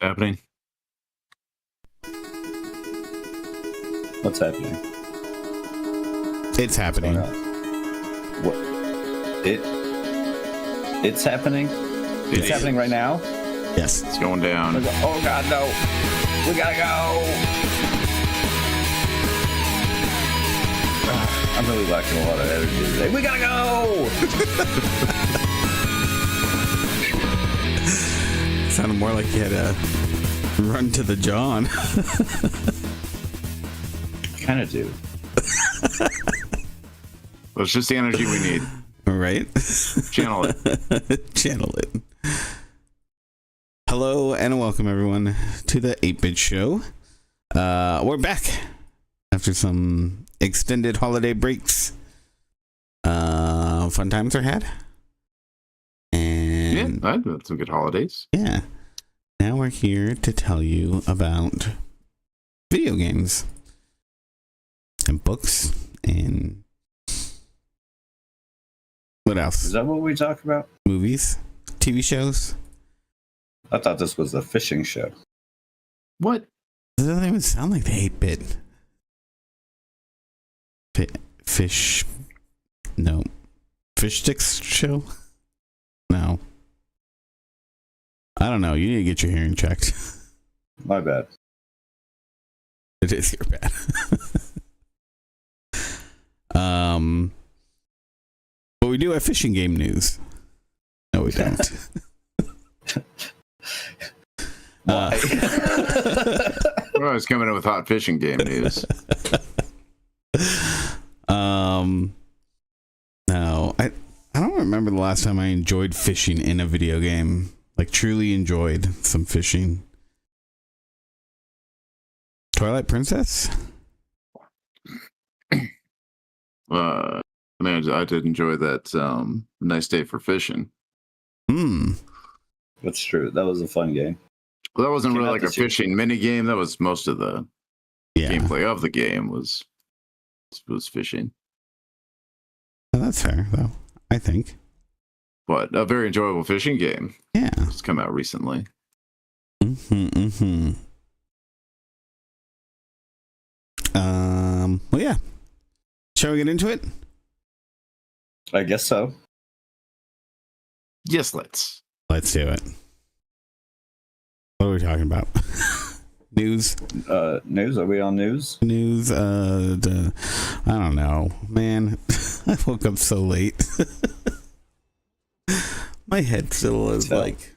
happening? What's happening? It's happening. What? It's happening? It's happening right now? Yes. It's going down. Oh God, no. We gotta go. I'm really lacking a lot of energy today. We gotta go. Sounded more like you had to run to the John. Kind of do. Well, it's just the energy we need. Right? Channel it. Channel it. Hello and welcome everyone to the 8-Bit Show. We're back after some extended holiday breaks. Fun times are had. And Yeah, I've had some good holidays. yeah. Now we're here to tell you about video games and books and what else? Is that what we talk about? Movies, TV shows. I thought this was a fishing show. What? It doesn't even sound like the 8-bit. Fish. No. Fish Sticks show? No. I don't know. You need to get your hearing checked. My bad. It is your bad. But we do have fishing game news. No, we don't. Why? Well, I was coming in with hot fishing game news. No, I don't remember the last time I enjoyed fishing in a video game. Like truly enjoyed some fishing. Twilight Princess? I mean, I did enjoy that nice day for fishing. That's true. That was a fun game. Well, that wasn't Came really out like a this year. fishing mini game. That was most of the Yeah. gameplay of the game was fishing. Well, that's fair, though, I think. But a very enjoyable fishing game. Yeah. It's come out recently. Well, yeah. Shall we get into it? I guess so. Yes, let's. Let's do it. What are we talking about? News? News? Are we on news? News? I don't know. Man, I woke up so late. My head still is like,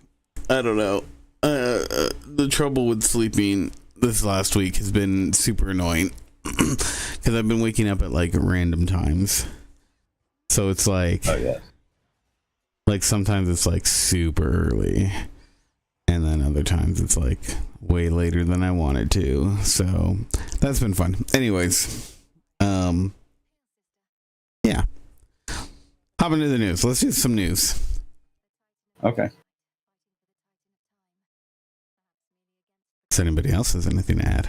I don't know. The trouble with sleeping this last week has been super annoying. Because I've been waking up at like random times. So it's like, Oh, yeah. like sometimes it's like super early. And then other times it's like way later than I wanted to. So that's been fun. Anyways, yeah. Hop into the news. Let's do some news. Okay. Does anybody else has anything to add?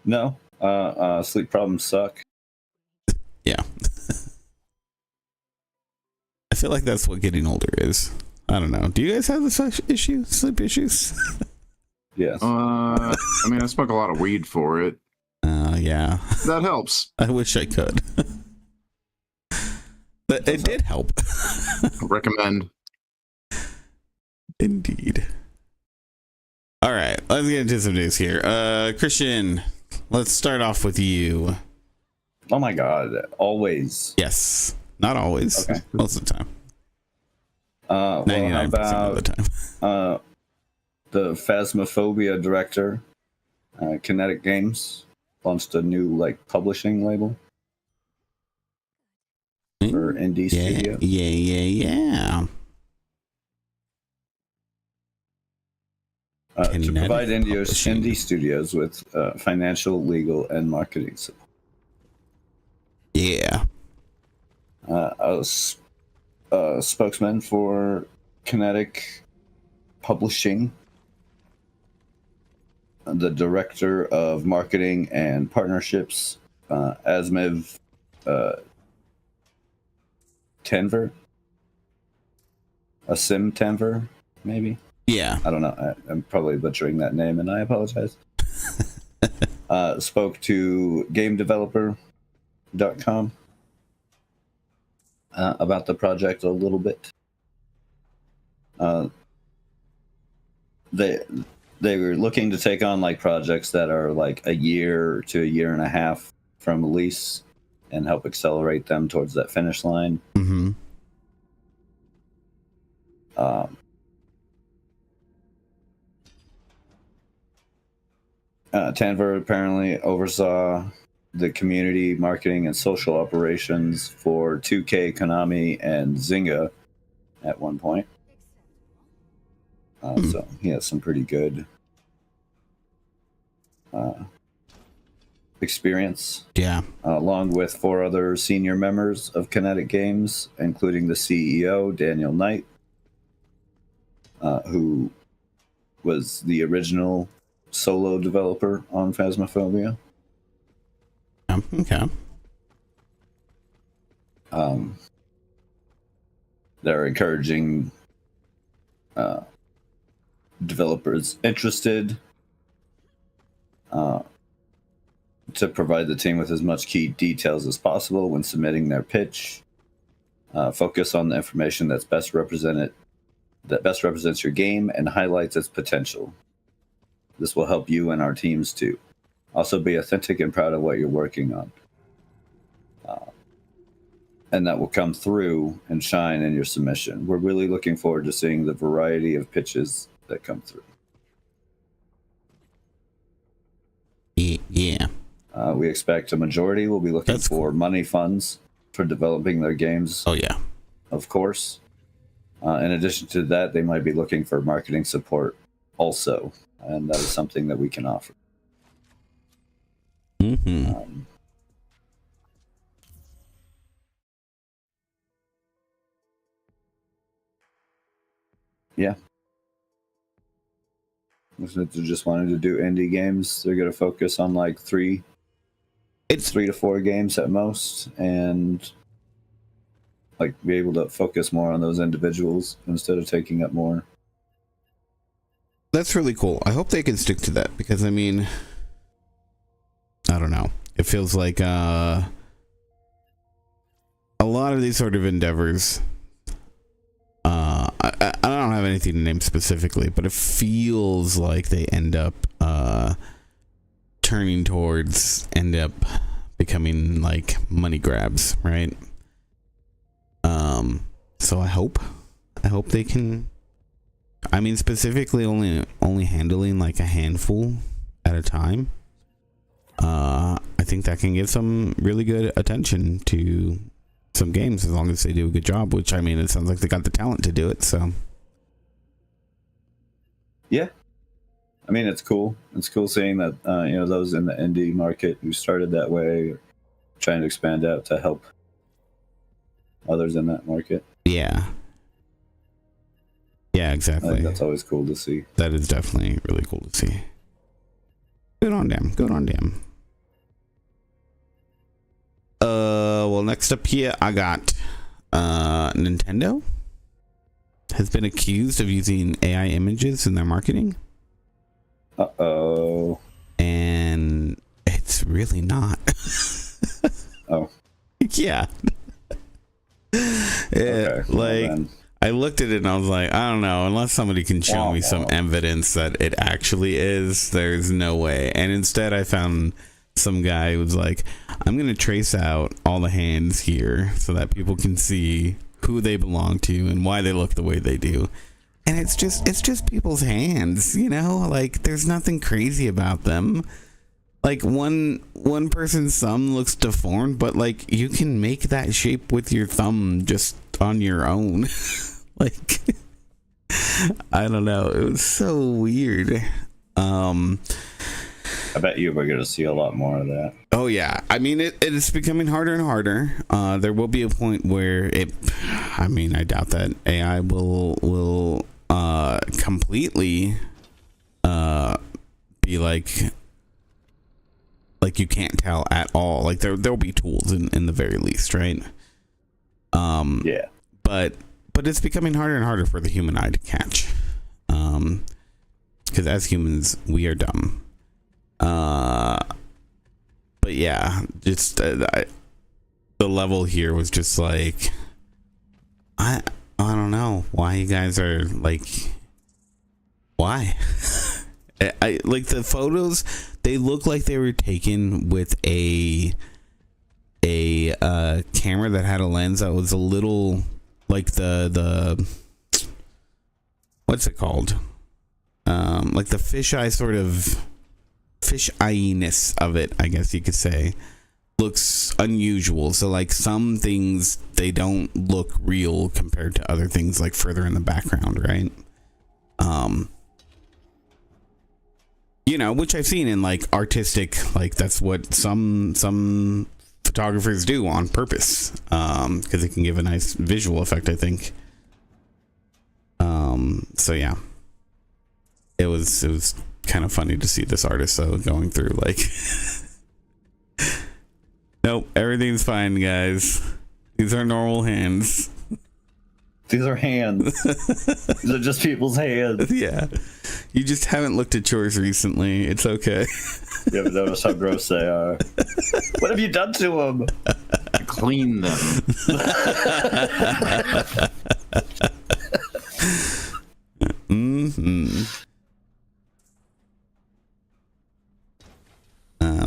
No. Sleep problems suck. Yeah. I feel like that's what getting older is. I don't know. Do you guys have this issue? Sleep issues? Yes. I mean, I smoke a lot of weed for it. Yeah. That helps. I wish I could. But it did help. Recommend. Indeed. All right, let's get into some news here. Christian, let's start off with you. Oh my God. Always. Yes. Not always. Okay. Most of the time. Well, 99% how of the about time. the Phasmophobia director, Kinetic Games, launched a new publishing label for indie studio. Yeah. To Kinetic provide Publishing. indie studios with financial, legal, and marketing support. Yeah. A spokesman for Kinetic Publishing, the director of marketing and partnerships, Asmev Tanver, Asim Tanver, maybe. Yeah. I don't know. I'm probably butchering that name, and I apologize. Spoke to GameDeveloper.com about the project a little bit. They were looking to take on like projects that are like a year to a year and a half from release and help accelerate them towards that finish line. Mm-hmm. Tanver apparently oversaw the community marketing and social operations for 2K, Konami, and Zynga at one point. So he has some pretty good experience. Yeah. Along with 4 other senior members of Kinetic Games, including the CEO, Daniel Knight, who was the original solo developer on Phasmophobia. Okay. They're encouraging developers interested to provide the team with as much key details as possible when submitting their pitch. Focus on the information that best represents your game and highlights its potential. This will help you and our teams too. Also, be authentic and proud of what you're working on. And that will come through and shine in your submission. We're really looking forward to seeing the variety of pitches that come through. Yeah. We expect a majority will be looking for money funds for developing their games. Oh, yeah. Of course. In addition to that, they might be looking for marketing support also. And that is something that we can offer. Mm-hmm. Yeah. If they just wanted to do indie games, they're going to focus on like 3 to 4 games at most, and like be able to focus more on those individuals instead of taking up more. That's really cool. I hope they can stick to that, because I mean, I don't know. It feels like a lot of these sort of endeavors, I don't have anything to name specifically, but it feels like they end up becoming like money grabs, right? So I hope they can. I mean, specifically only handling like a handful at a time. I think that can give some really good attention to some games, as long as they do a good job, which, I mean, it sounds like they got the talent to do it, so. Yeah. I mean, it's cool. It's cool seeing that, those in the indie market who started that way are trying to expand out to help others in that market. Yeah. Yeah, exactly. I think that's always cool to see. That is definitely really cool to see. Good on them. Good on them. Well, next up here, I got Nintendo has been accused of using AI images in their marketing. Uh-oh. And it's really not. Oh. Yeah. Okay. Like, I looked at it and I was like, I don't know, unless somebody can show me some evidence that it actually is, there's no way. And instead I found some guy who was like, I'm going to trace out all the hands here so that people can see who they belong to and why they look the way they do. And it's just people's hands, like there's nothing crazy about them. Like one person's thumb looks deformed, but like you can make that shape with your thumb just on your own. Like, I don't know. It was so weird. I bet you we're going to see a lot more of that. Oh, yeah. I mean, it is becoming harder and harder. There will be a point where I doubt that AI will completely be like you can't tell at all. Like there'll be tools in the very least, right? Yeah. But it's becoming harder and harder for the human eye to catch. because as humans we are dumb. But yeah, just the level here was just like, I don't know why you guys are like, why? I like the photos, they look like they were taken with a camera that had a lens that was a little like the what's it called? Like the fisheye sort of fish-eye-ness of it, I guess you could say, looks unusual. So like some things, they don't look real compared to other things like further in the background, right? You know, which I've seen in like artistic, like that's what some photographers do on purpose, because it can give a nice visual effect, I think. So yeah, it was kind of funny to see this artist though going through like, nope, everything's fine, guys. These are normal hands. These are hands. These are just people's hands. Yeah, you just haven't looked at yours recently. It's okay. You ever notice how gross they are? What have you done to them? Clean them. Mm-hmm.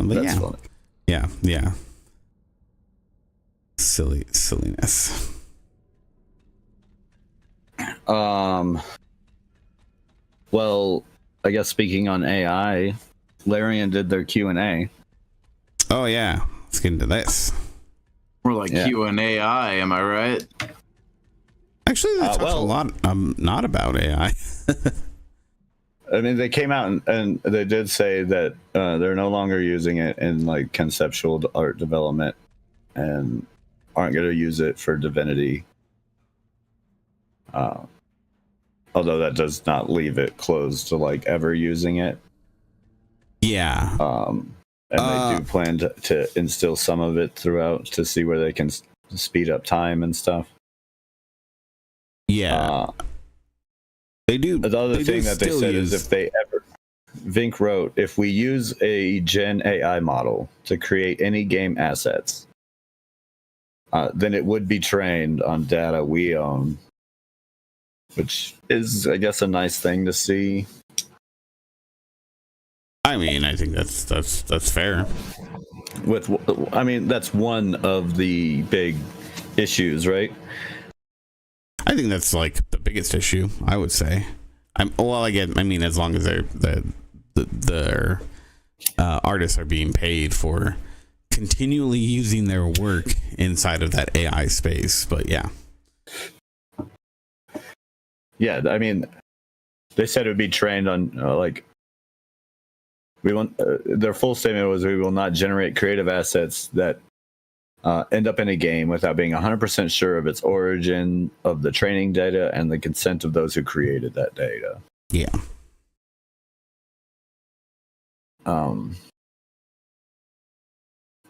But That's yeah. funny. Yeah. Silliness. Well, I guess speaking on AI, Larian did their Q&A. Oh yeah, let's get into this. We're like Yeah. Q&AI, am I right? Actually, they talked a lot not about AI. I mean, they came out and they did say that they're no longer using it in like conceptual art development and aren't going to use it for Divinity. Although that does not leave it closed to like ever using it. Yeah. And they do plan to instill some of it throughout to see where they can speed up time and stuff. Yeah. They do. The other thing that they said is if they ever, Vink wrote, if we use a Gen AI model to create any game assets, then it would be trained on data we own, which is, I guess, a nice thing to see. I mean, I think that's fair. I mean, that's one of the big issues, right? I think that's like the biggest issue, I would say. I mean, as long as their artists are being paid for continually using their work inside of that AI space. But yeah. Yeah, I mean, they said it would be trained on we want their full statement was we will not generate creative assets that end up in a game without being 100% sure of its origin, of the training data, and the consent of those who created that data. Yeah.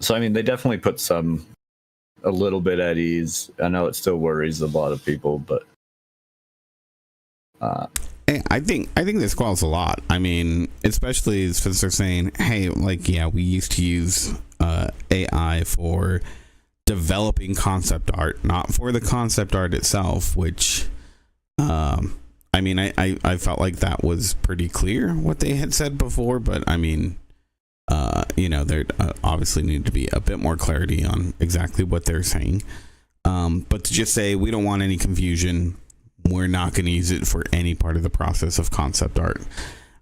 So I mean, they definitely put a little bit at ease. I know it still worries a lot of people, but I think this quells a lot. I mean, especially since they're saying, hey, like, yeah, we used to use AI for developing concept art, not for the concept art itself, which I mean, I felt like that was pretty clear what they had said before, but I mean, you know, there obviously need to be a bit more clarity on exactly what they're saying. But to just say we don't want any confusion, we're not going to use it for any part of the process of concept art.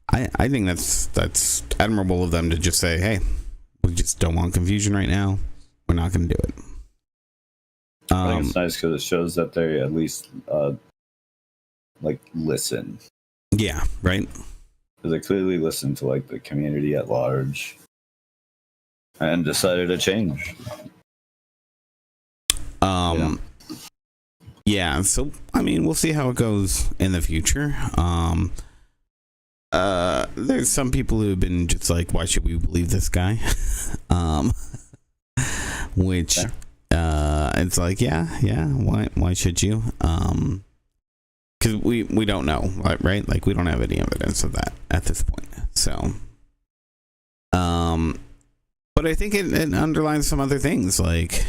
I think that's admirable of them to just say, hey, we just don't want confusion right now. We're not going to do it. I think it's nice because it shows that they at least like listen. Yeah, right. Because they clearly listened to like the community at large and decided to change. Yeah, so I mean, we'll see how it goes in the future. There's some people who've been just like, why should we believe this guy? Which it's like, yeah, why should you? because we don't know, right? Like we don't have any evidence of that at this point. So, but I think it underlines some other things, like,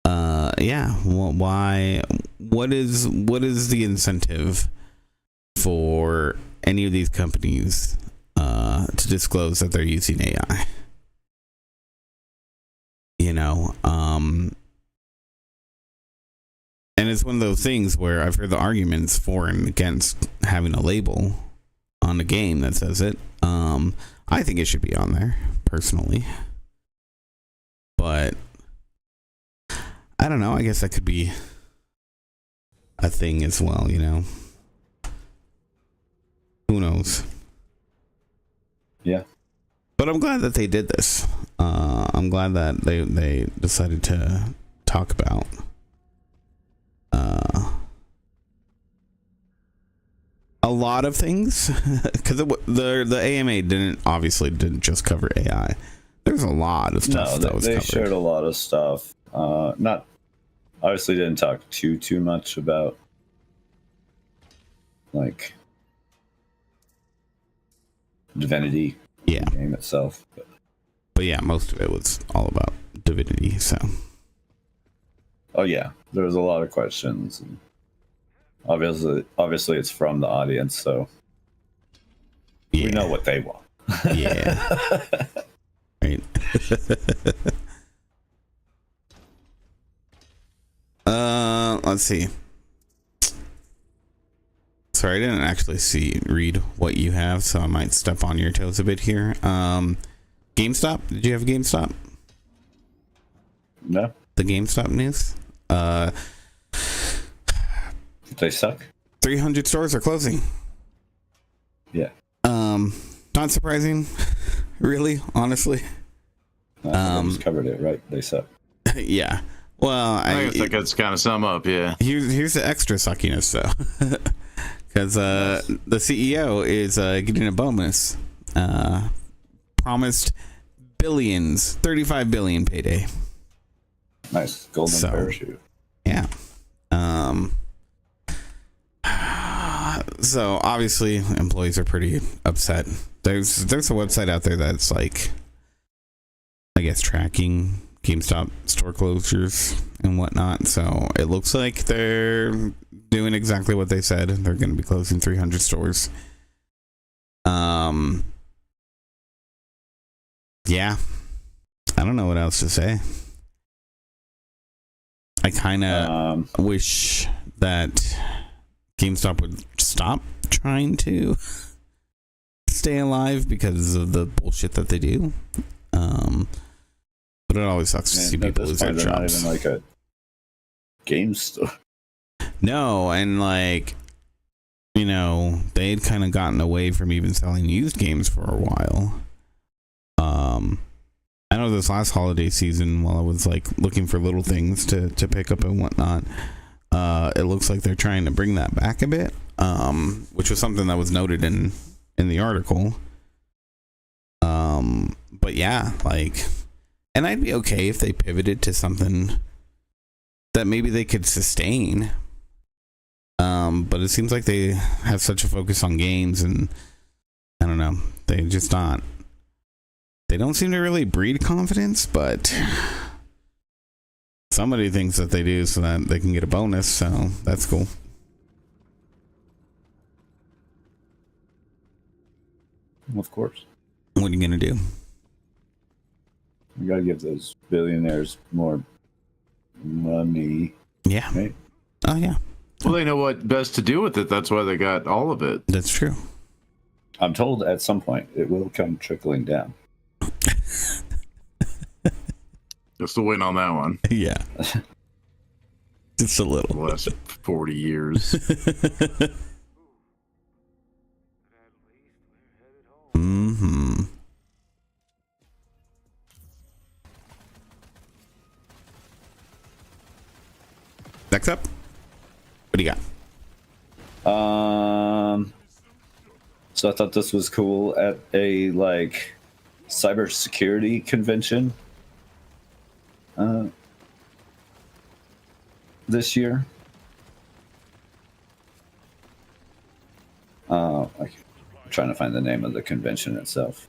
yeah. Well, why? What is the incentive for any of these companies to disclose that they're using AI? You know, and it's one of those things where I've heard the arguments for and against having a label on the game that says it. I think it should be on there personally, but I don't know. I guess that could be a thing as well, you know. Who knows? Yeah. But I'm glad that they did this. I'm glad that they decided to talk about a lot of things, because the AMA didn't just cover AI. There's a lot of stuff that was they covered. shared a lot of stuff. Not obviously didn't talk too much about like Divinity, Yeah, the game itself. but yeah, most of it was all about Divinity. So Oh yeah, there was a lot of questions. And obviously, it's from the audience, so yeah, we know what they want. yeah, right. Let's see. Sorry, I didn't actually read what you have, so I might step on your toes a bit here. GameStop. Did you have GameStop? No, The GameStop news. they suck. 300 stores are closing. Yeah. Not surprising, really, honestly. I just covered it right. They suck. Yeah. Well, I think that's kind of sum up. Yeah. here's the extra suckiness though, because the CEO is getting a bonus. Promised billions, 35 billion payday. Nice golden parachute. Yeah. So obviously employees are pretty upset. There's a website out there that's like, I guess, tracking GameStop store closures and whatnot. So it looks like they're doing exactly what they said. They're going to be closing 300 stores. Yeah. I don't know what else to say. I kind of wish that GameStop would stop trying to stay alive because of the bullshit that they do. But it always sucks to see people lose their jobs. Not even like a game store. No, and like, you know, they'd kind of gotten away from even selling used games for a while. I know this last holiday season, while I was like looking for little things to pick up and whatnot, it looks like they're trying to bring that back a bit, which was something that was noted in the article. But yeah, like, and I'd be okay if they pivoted to something that maybe they could sustain. But it seems like they have such a focus on games, and I don't know, they don't seem to really breed confidence, but somebody thinks that they do so that they can get a bonus, so that's cool. Of course. What are you gonna do? You gotta give those billionaires more money. Yeah. Right? Oh yeah. Well, they know what best to do with it. That's why they got all of it. That's true. I'm told at some point it will come trickling down. Just waiting on that one. Yeah. Just a little. The last 40 years. Mm-hmm. Next up, what do you got? So I thought this was cool at a like cybersecurity convention this year. I'm trying to find the name of the convention itself.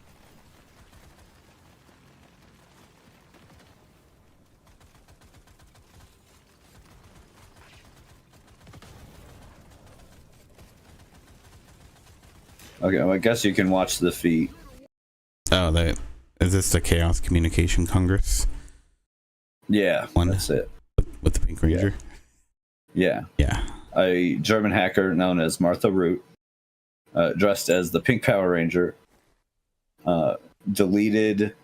Okay, well, I guess you can watch the feat. Oh, is this the Chaos Communication Congress? Yeah, One that's it. with the Pink Ranger. Yeah. Yeah. A German hacker known as Martha Root, dressed as the Pink Power Ranger, deleted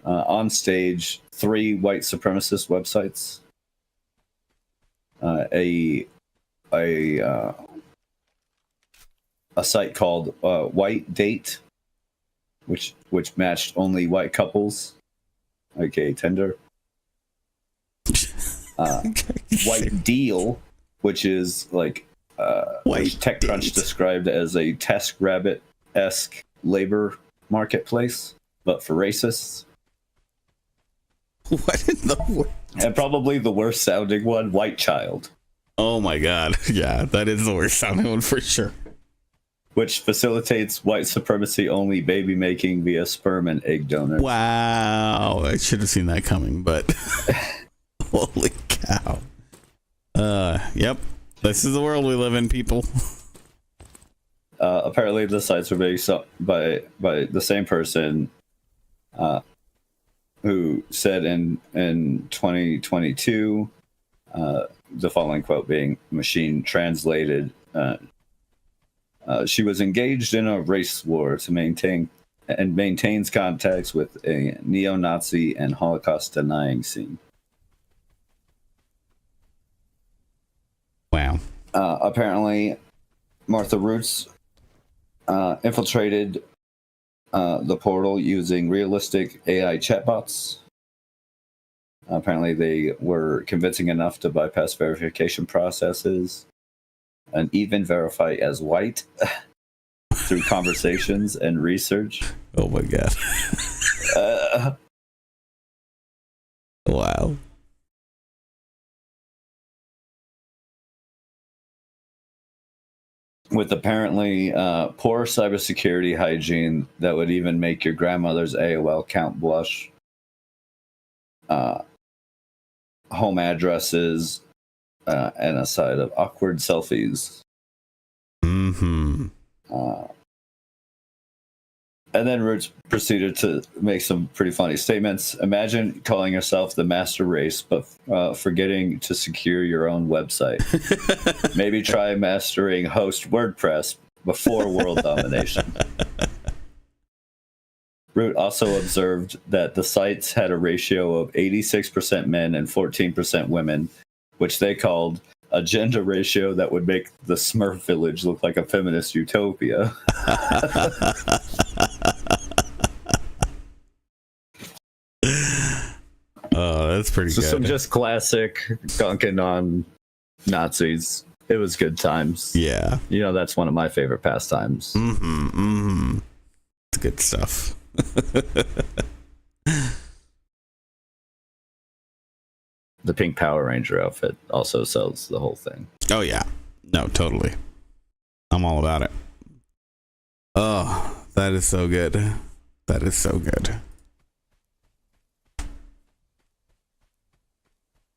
on stage 3 white supremacist websites. A site called White Date, which matched only white couples, aka Tinder. White Deal, which is like which TechCrunch described as a TaskRabbit-esque labor marketplace, but for racists. What in the world? And probably the worst sounding one, White Child. Oh my god. Yeah, that is the worst sounding one for sure. Which facilitates white supremacy only baby making via sperm and egg donors. Wow. I should have seen that coming, but holy cow. Yep. This is the world we live in, people. Apparently the sites were being by the same person who said in 2022, the following quote being machine translated, she was engaged in a race war to maintains contacts with a neo-Nazi and Holocaust denying scene. Wow. Apparently, Martha Roots infiltrated the portal using realistic AI chatbots. Apparently, they were convincing enough to bypass verification processes and even verify as white through conversations and research. Oh my god. Wow. With apparently poor cybersecurity hygiene that would even make your grandmother's AOL account blush. Home addresses and a side of awkward selfies. Mm-hmm. And then Roots proceeded to make some pretty funny statements. Imagine calling yourself the master race, but forgetting to secure your own website. Maybe try mastering host WordPress before world domination. Root also observed that the sites had a ratio of 86% men and 14% women, which they called a gender ratio that would make the Smurf village look like a feminist utopia. Oh, that's pretty So good. some just classic gunking on Nazis. It was good times. Yeah. You know, that's one of my favorite pastimes. Mm-hmm. Mm-hmm. It's good stuff. The Pink Power Ranger outfit also sells the whole thing. Oh yeah. No, totally. I'm all about it. Oh, that is so good. That is so good.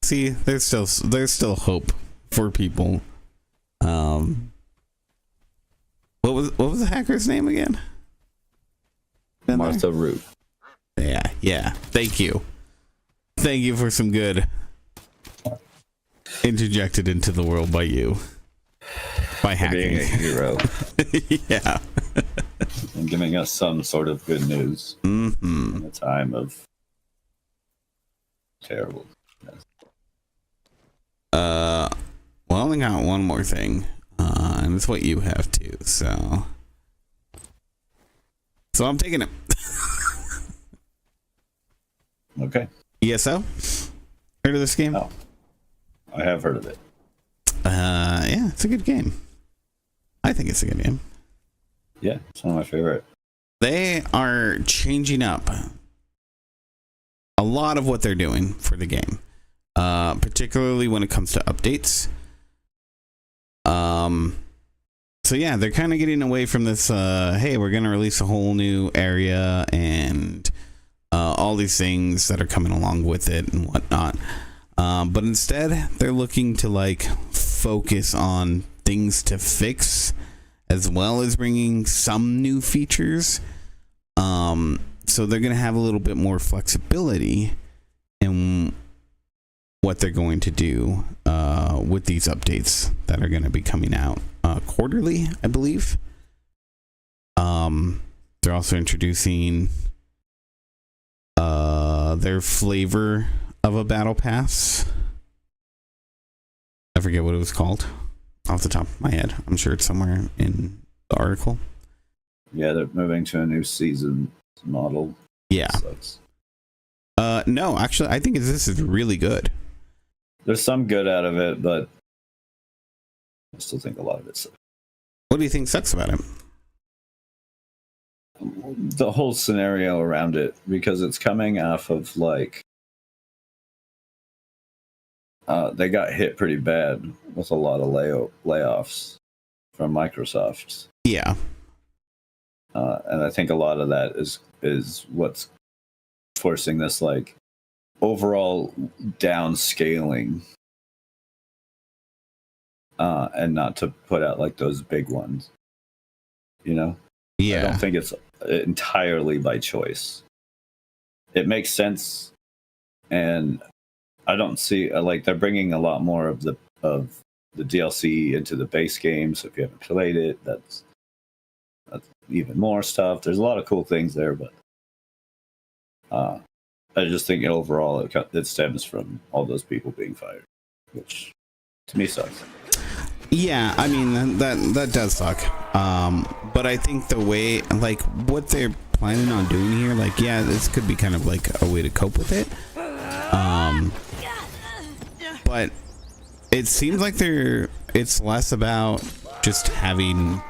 See, there's still hope for people. What was the hacker's name again? Martha Root. Yeah. Thank you for some good interjected into the world by you. By hacking. Being a hero. Yeah. And giving us some sort of good news in a time of terrible. Well, I only got one more thing, and it's what you have too. So I'm taking it. Okay. ESO? Heard of this game? Oh, I have heard of it. Yeah, it's a good game. I think it's a good game. Yeah, it's one of my favorite. They are changing up a lot of what they're doing for the game, particularly when it comes to updates. So yeah, they're kind of getting away from this. Hey, we're gonna release a whole new area and all these things that are coming along with it and whatnot. But instead, they're looking to like focus on things to fix, as well as bringing some new features. So they're gonna have a little bit more flexibility in what they're going to do with these updates that are going to be coming out quarterly, I believe. They're also introducing their flavor of a battle pass. I forget what it was called off the top of my head. I'm sure it's somewhere in the article. Yeah, they're moving to a new season model. Yeah. Sucks. No, actually, I think this is really good. There's some good out of it, but I still think a lot of it sucks. What do you think sucks about it? The whole scenario around it, because it's coming off of like they got hit pretty bad with a lot of layoffs from Microsoft. Yeah. And I think a lot of that is what's forcing this like overall downscaling, and not to put out like those big ones, you know? Yeah. I don't think it's entirely by choice. It makes sense, and I don't see like they're bringing a lot more of the DLC into the base game. So if you haven't played it, that's even more stuff. There's a lot of cool things there, but I just think overall it stems from all those people being fired, which to me sucks. Yeah, I mean that does suck. But I think the way, like, what they're planning on doing here, like, yeah, this could be kind of like a way to cope with it. But it seems like it's less about just having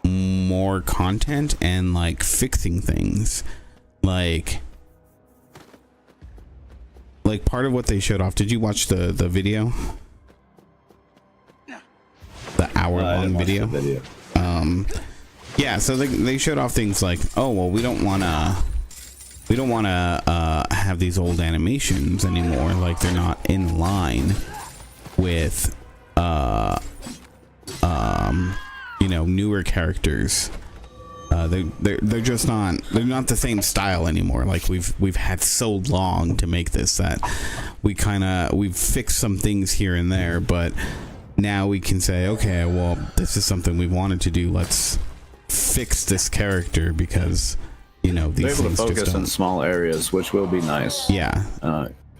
more content and like fixing things. Like part of what they showed off. Did you watch the video? The hour-long video. Yeah, so they showed off things like, oh well, we don't want to have these old animations anymore. Like they're not in line with newer characters. They're just not, they're not the same style anymore. Like we've had so long to make this that we've fixed some things here and there, but now we can say, okay, well, this is something we wanted to do. Let's fix this character because these they're able to things focus just in don't. small areas, which will be nice. Yeah.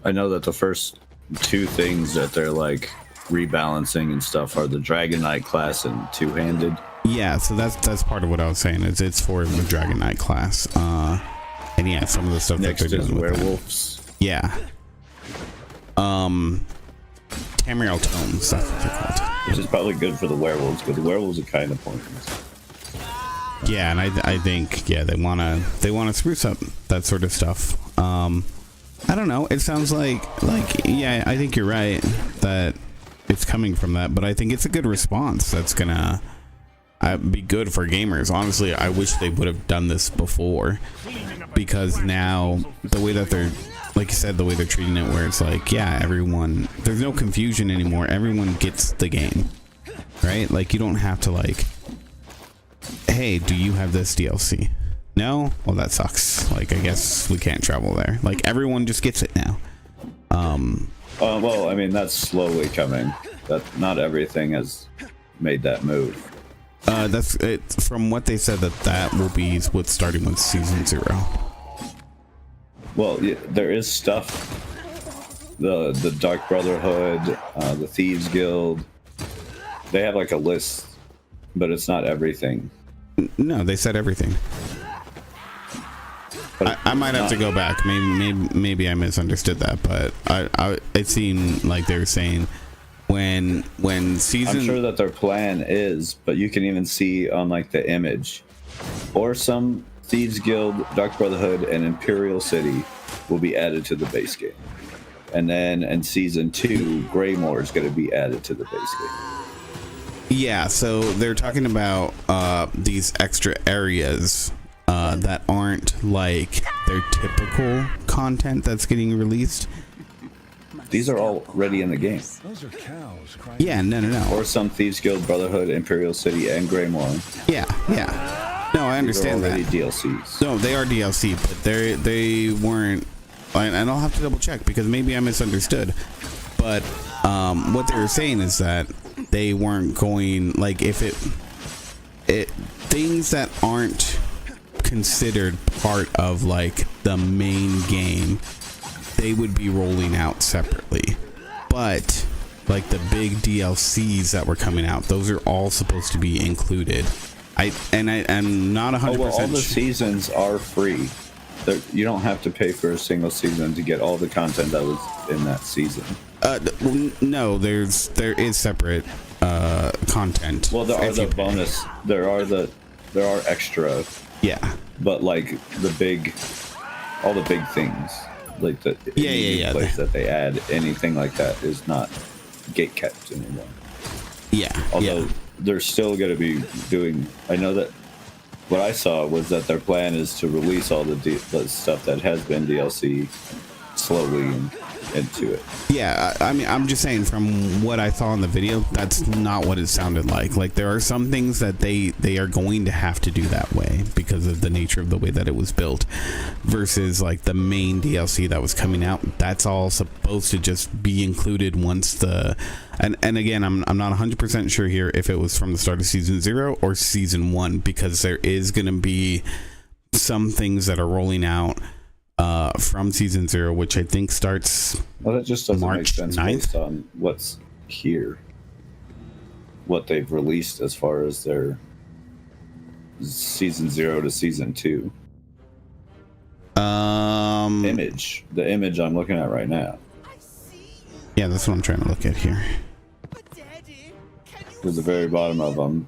I know that the first two things that they're like rebalancing and stuff are the Dragon Knight class and two-handed. Yeah, so that's part of what I was saying. It's for the Dragon Knight class, and yeah, some of the stuff Next that they're is doing with werewolves. that. Yeah. Tamriel Tomes, that's what they're called. Which is probably good for the werewolves, because the werewolves are kind of pointless. Yeah, and I think they wanna spruce up that sort of stuff. I don't know. It sounds like yeah, I think you're right that it's coming from that, but I think it's a good response. That's gonna be good for gamers. Honestly, I wish they would have done this before, because now the way that they're, like you said, the way they're treating it, where it's like, yeah, everyone, there's no confusion anymore. Everyone gets the game, right? Like you don't have to like, hey, do you have this DLC? No? Well, that sucks. Like, I guess we can't travel there. Like, everyone just gets it now. Well, I mean, that's slowly coming. That not everything has made that move. That's it. From what they said, that will be what's starting with Season 0. Well, yeah, there is stuff. The Dark Brotherhood, the Thieves Guild. They have like a list, but it's not everything. No, they said everything. I might have to go back. Maybe I misunderstood that, but it seemed like they were saying when season. I'm sure that their plan is, but you can even see on like the image, or some Thieves Guild, Dark Brotherhood, and Imperial City will be added to the base game, and then in Season 2, Greymoor is going to be added to the base game. Yeah, so they're talking about these extra areas that aren't like their typical content that's getting released. These are already in the game. Those are cows crying. Yeah, no. Or some Thieves Guild, Brotherhood, Imperial City, and Greymore. Yeah. No, I These are understand already that. DLCs. No, they are DLC, but they weren't. And I'll have to double check because maybe I misunderstood. But what they were saying is that they weren't going like if it things that aren't considered part of like the main game, they would be rolling out separately. But like the big DLCs that were coming out, those are all supposed to be included. I'm not 100%. Oh, well, all the seasons are free. You don't have to pay for a single season to get all the content that was in that season. No, there is separate content. Well, there are the bonus. There are extra. Yeah. But like all the big things, like the Yeah. place that they add, anything like that is not gate kept anymore. Yeah. Although they're still going to be doing. I know that what I saw was that their plan is to release all the stuff that has been DLC slowly into it. Yeah, I mean, I'm just saying from what I saw in the video, that's not what it sounded like. Like there are some things that they are going to have to do that way because of the nature of the way that it was built versus like the main DLC that was coming out. That's all supposed to just be included once the and again, I'm not 100% sure here if it was from the start of season 0 or season 1 because there is going to be some things that are rolling out from season 0, which I think starts well, that just doesn't March make sense 9th. Based on what's here, what they've released as far as their season 0 to season 2 image. The image I'm looking at right now. Yeah, that's what I'm trying to look at here. To the very bottom of them.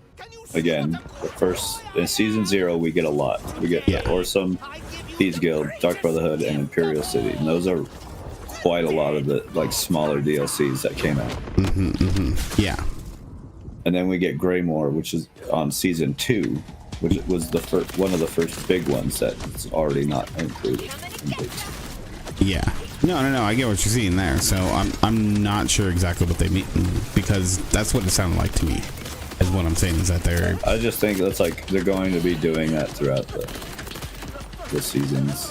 Again, the first in season 0 we get a lot. We get the Orsum, Thieves Guild, Dark Brotherhood, and Imperial City, and those are quite a lot of the like smaller DLCs that came out. Yeah, and then we get Greymore, which is on season 2, which was the first one of the first big ones that's already not included. yeah. No, I get what you're seeing there. So I'm not sure exactly what they mean because that's what it sounded like to me. Is what I'm saying is that they're. I just think that's like they're going to be doing that throughout the seasons.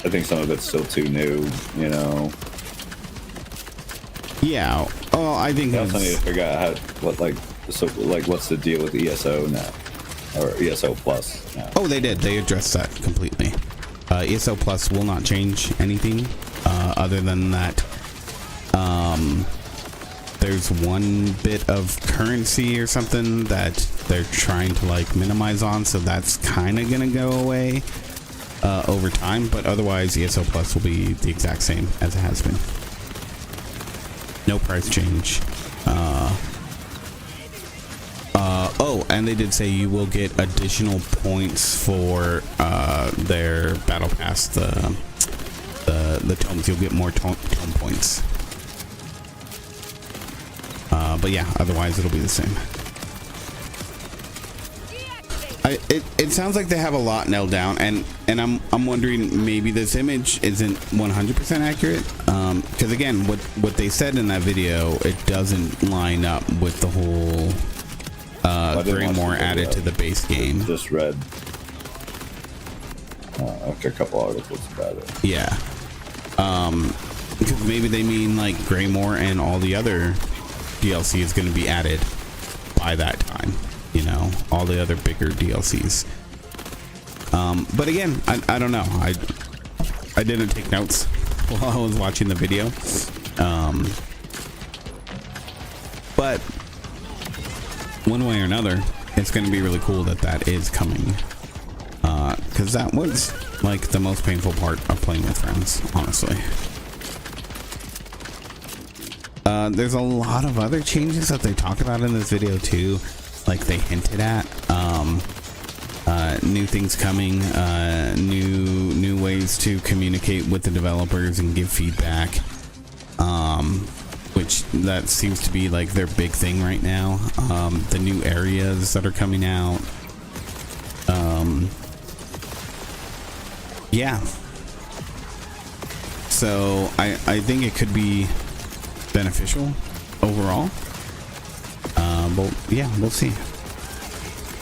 I think some of it's still too new, you know. Yeah. Oh, I think I also need to figure out what's the deal with ESO now, or ESO Plus now. Oh, they did. They addressed that completely. ESO Plus will not change anything other than that. There's one bit of currency or something that they're trying to like minimize on, so that's kind of gonna go away over time. But otherwise, ESO Plus will be the exact same as it has been. No price change. Oh, and they did say you will get additional points for their battle pass, the tomes. You'll get more tome points. But yeah, otherwise it'll be the same. It sounds like they have a lot nailed down, and I'm wondering maybe this image isn't 100% accurate, because again, what they said in that video, it doesn't line up with the whole Greymore added to the base game. Just read a couple articles about it. Yeah, because maybe they mean like Greymore and all the other DLC is going to be added by that time. You know, all the other bigger DLCs. But again, I don't know. I didn't take notes while I was watching the video. But one way or another, it's going to be really cool that is coming. Because that was like the most painful part of playing with friends, honestly. There's a lot of other changes that they talk about in this video too. Like they hinted at new things coming, new ways to communicate with the developers and give feedback. which that seems to be like their big thing right now. The new areas that are coming out. Yeah. So I think it could be beneficial overall. But yeah, we'll see.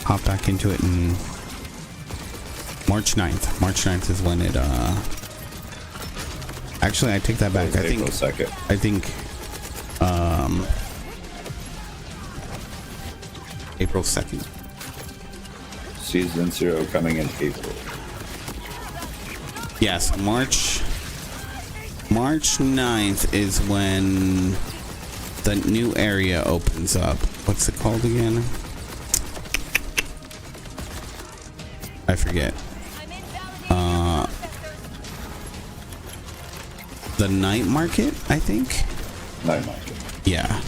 Hop back into it in March 9th. March 9th is when it actually, I take that back. I think April 2nd. Season 0 coming in April. Yes, March 9th is when the new area opens up. What's it called again? I forget. The night market, I think. Night market. Yeah.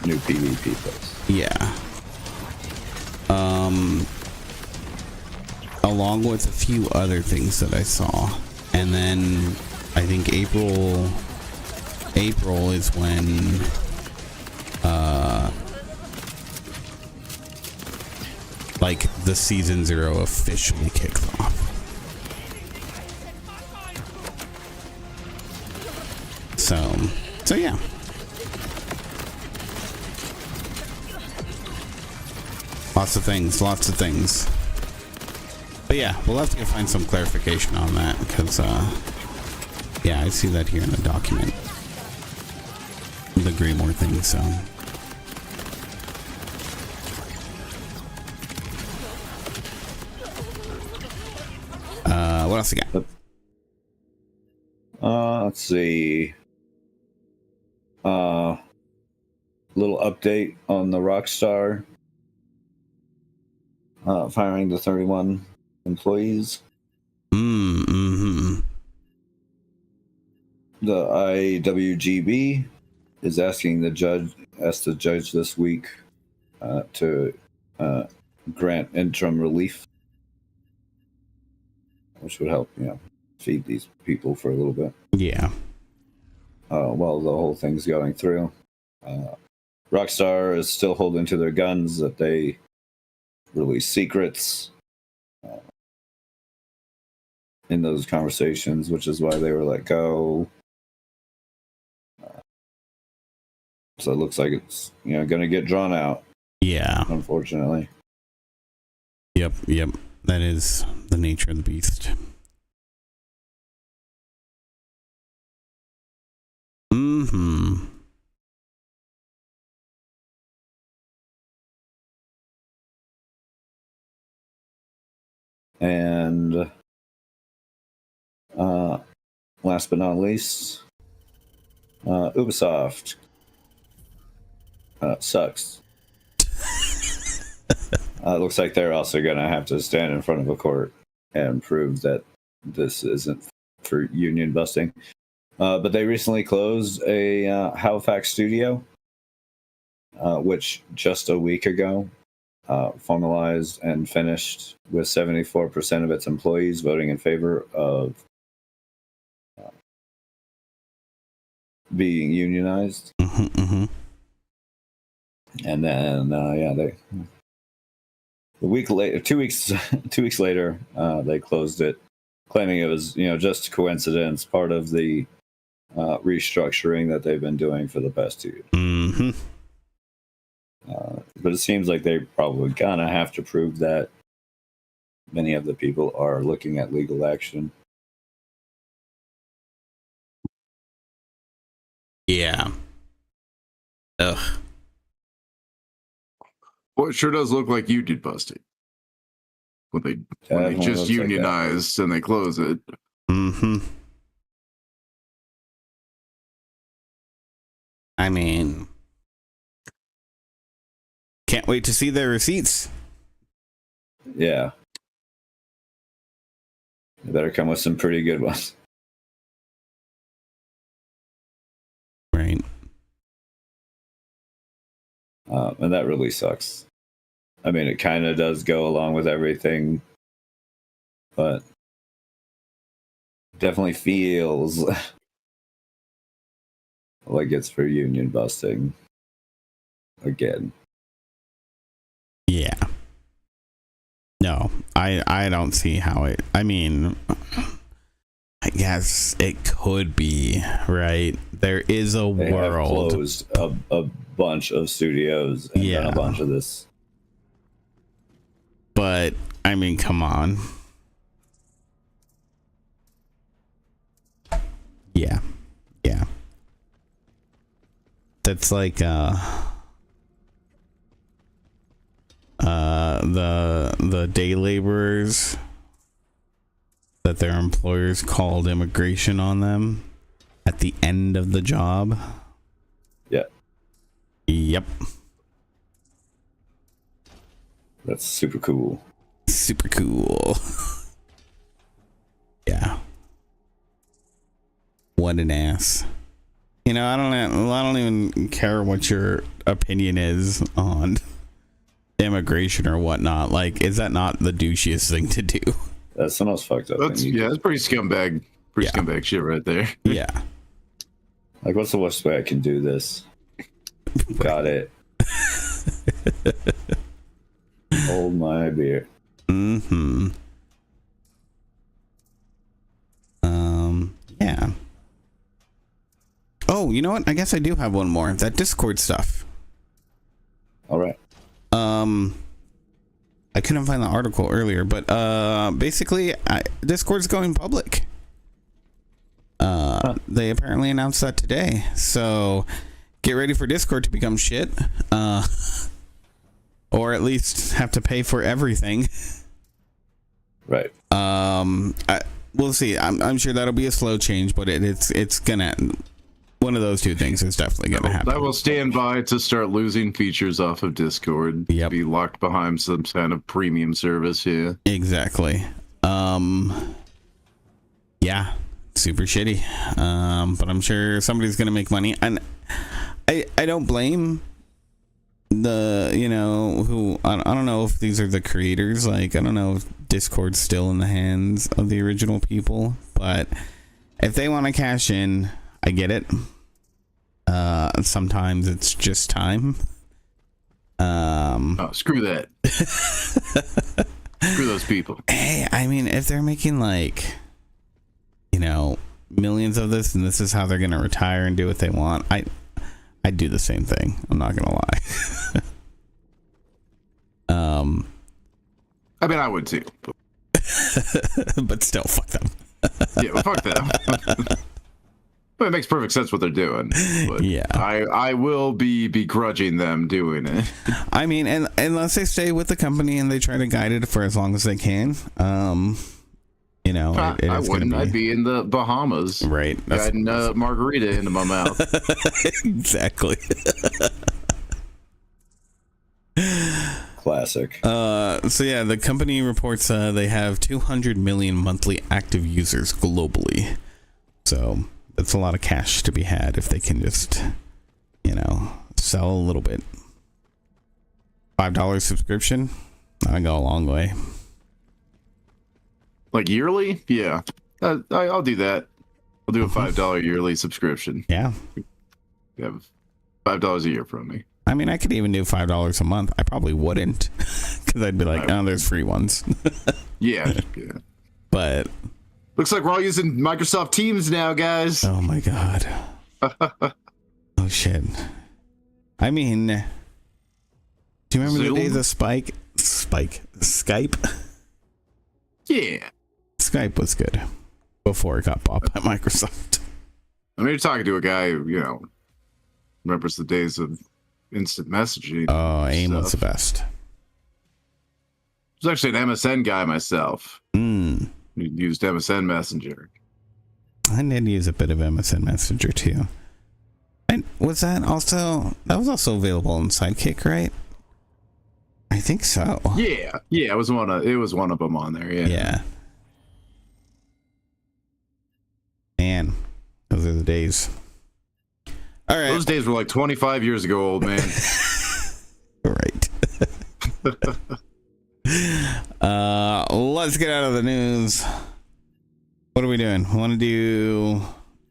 New PvP place. Yeah. Along with a few other things that I saw. And then I think April is when like the season 0 officially kicks off. So yeah. Lots of things. But yeah, we'll have to find some clarification on that because, yeah, I see that here in the document. The Greymoor thing, so. What else you got? Let's see. Little update on the Rockstar firing the 31 employees. Mm-hmm. The IWGB is asking the judge this week to grant interim relief, which would help, feed these people for a little bit. Yeah. While the whole thing's going through. Rockstar is still holding to their guns that they release secrets in those conversations, which is why they were let go. So it looks like it's going to get drawn out. Yeah. Unfortunately. Yep. That is the nature of the beast. Mm-hmm. And last but not least, Ubisoft sucks. Looks like they're also going to have to stand in front of a court and prove that this isn't for union busting. But they recently closed a Halifax studio, which just a week ago formalized and finished with 74% of its employees voting in favor of being unionized. Mm-hmm. And then, they a week later, 2 weeks, 2 weeks later, they closed it, claiming it was, just coincidence, part of the restructuring that they've been doing for the past 2 years. Mm-hmm. But it seems like they're probably gonna have to prove that many of the people are looking at legal action. Yeah. Ugh. Well, it sure does look like you did busting when they just unionized and they close it. Mm-hmm. I mean, can't wait to see their receipts. Yeah. They better come with some pretty good ones. Right. And that really sucks. I mean, it kind of does go along with everything, but definitely feels like it's for union busting again. Yeah. No, I don't see how it. I mean, I guess it could be, right? There is a They world. have closed a bunch of studios and done a bunch of this. But I mean, come on. Yeah. Yeah. That's like the day laborers that their employers called immigration on them at the end of the job. Yeah. Yep. That's super cool. Super cool. Yeah. What an ass. You know, I don't even care what your opinion is on immigration or whatnot. Like, is that not the douchiest thing to do? That's the most fucked up That's thing. that's pretty scumbag shit right there. Yeah. Like, what's the worst way I can do this? Got it. Hold my beer. Mm-hmm. Yeah. Oh, you know what? I guess I do have one more. That Discord stuff. All right. I couldn't find the article earlier, but basically, Discord's going public. They apparently announced that today. So get ready for Discord to become shit. Or at least have to pay for everything. Right. We'll see. I'm sure that'll be a slow change, but it's gonna. One of those two things is definitely gonna happen. I will stand by to start losing features off of Discord. Yep. Be locked behind some kind of premium service. Yeah. Exactly. Yeah. Super shitty. But I'm sure somebody's gonna make money, and I don't blame the, you know, who I don't know if these are the creators. Like, I don't know if Discord's still in the hands of the original people, but if they want to cash in, I get it. Sometimes it's just time. Oh, screw that. Screw those people. Hey, I mean, if they're making like, you know, millions of this, and this is how they're gonna retire and do what they want, I'd do the same thing. I'm not gonna lie. I mean, I would too. But still, fuck them. Yeah, well, fuck them. But it makes perfect sense what they're doing. But Yeah. I will be begrudging them doing it. I mean, and unless they stay with the company and they try to guide it for as long as they can, you know, it I is wouldn't. gonna I'd be in the Bahamas, right. guiding a margarita into my mouth. Exactly. Classic. So yeah, the company reports they have 200 million monthly active users globally. So that's a lot of cash to be had if they can just, you know, sell a little bit. $5 subscription, I go a long way. Like yearly? Yeah, I'll do that. I'll do a $5 yearly subscription. Yeah. You have $5 a year from me. I mean, I could even do $5 a month. I probably wouldn't, because I'd be like, oh, there's free ones. Yeah, yeah. But Looks like we're all using Microsoft Teams now, guys. oh my god. Oh shit. I mean, do you remember Zoom? the days of Skype? Yeah. Skype was good before it got bought by Microsoft. I mean, you're talking to a guy who, you know, remembers the days of instant messaging. Oh, AIM was the stuff. best. I was actually an MSN guy myself. Used MSN Messenger. I did use a bit of MSN Messenger too. And was that was also available in Sidekick, right? I think so. Yeah, it was one of them on there. Yeah. Yeah. Man, those are the days. All right. Those days were like 25 years ago, old man. Right. Let's get out of the news. What are we doing? We want to do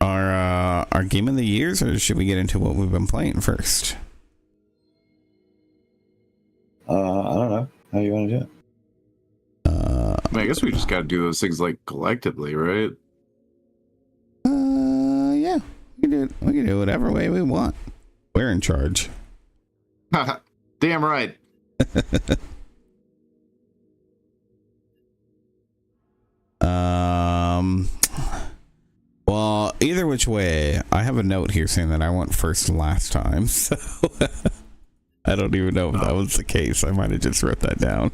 our our game of the years, or should we get into what we've been playing first? I don't know how you want to do it. I mean, I guess we just got to do those things like collectively, right? Yeah, we can do whatever way we want. We're in charge. Damn right. Well, either which way, I have a note here saying that I went first last time, so I don't even know if that was the case. I might have just wrote that down.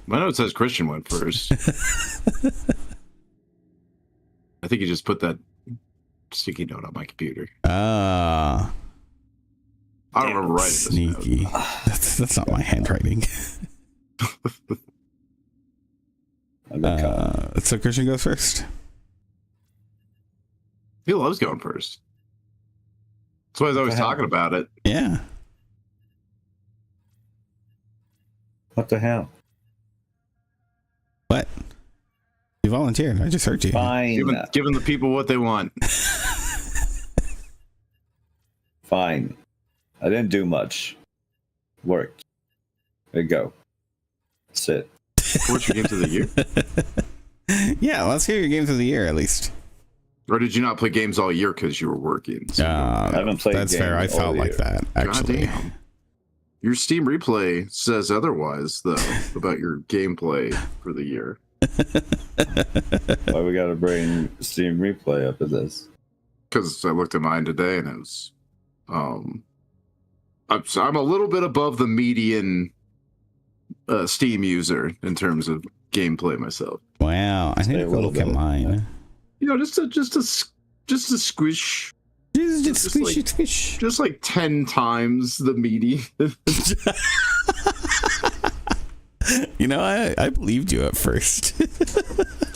My note says Christian went first. I think you just put that sticky note on my computer. I don't remember writing this note. Sneaky. That's not my handwriting. So Christian goes first. He loves going first. That's why he's always talking about it. Yeah. What the hell? What? You volunteered. I just heard you. Fine. Giving the people what they want. Fine. I didn't do much. Worked. There you go. Sit. What's your games of the year? Yeah, let's hear your games of the year at least. Or did you not play games all year because you were working? So I haven't played That's fair. I games all felt like year. that, actually. Goddamn. Your Steam replay says otherwise, though, about your gameplay for the year. Why we gotta bring Steam Replay up to this? Because I looked at mine today and it was, I'm a little bit above the median Steam user in terms of gameplay myself. Wow, I need Stay to a go little look at bit. mine. You know, just a squish, Just like- squish. just like 10 times the median. You know, I believed you at first.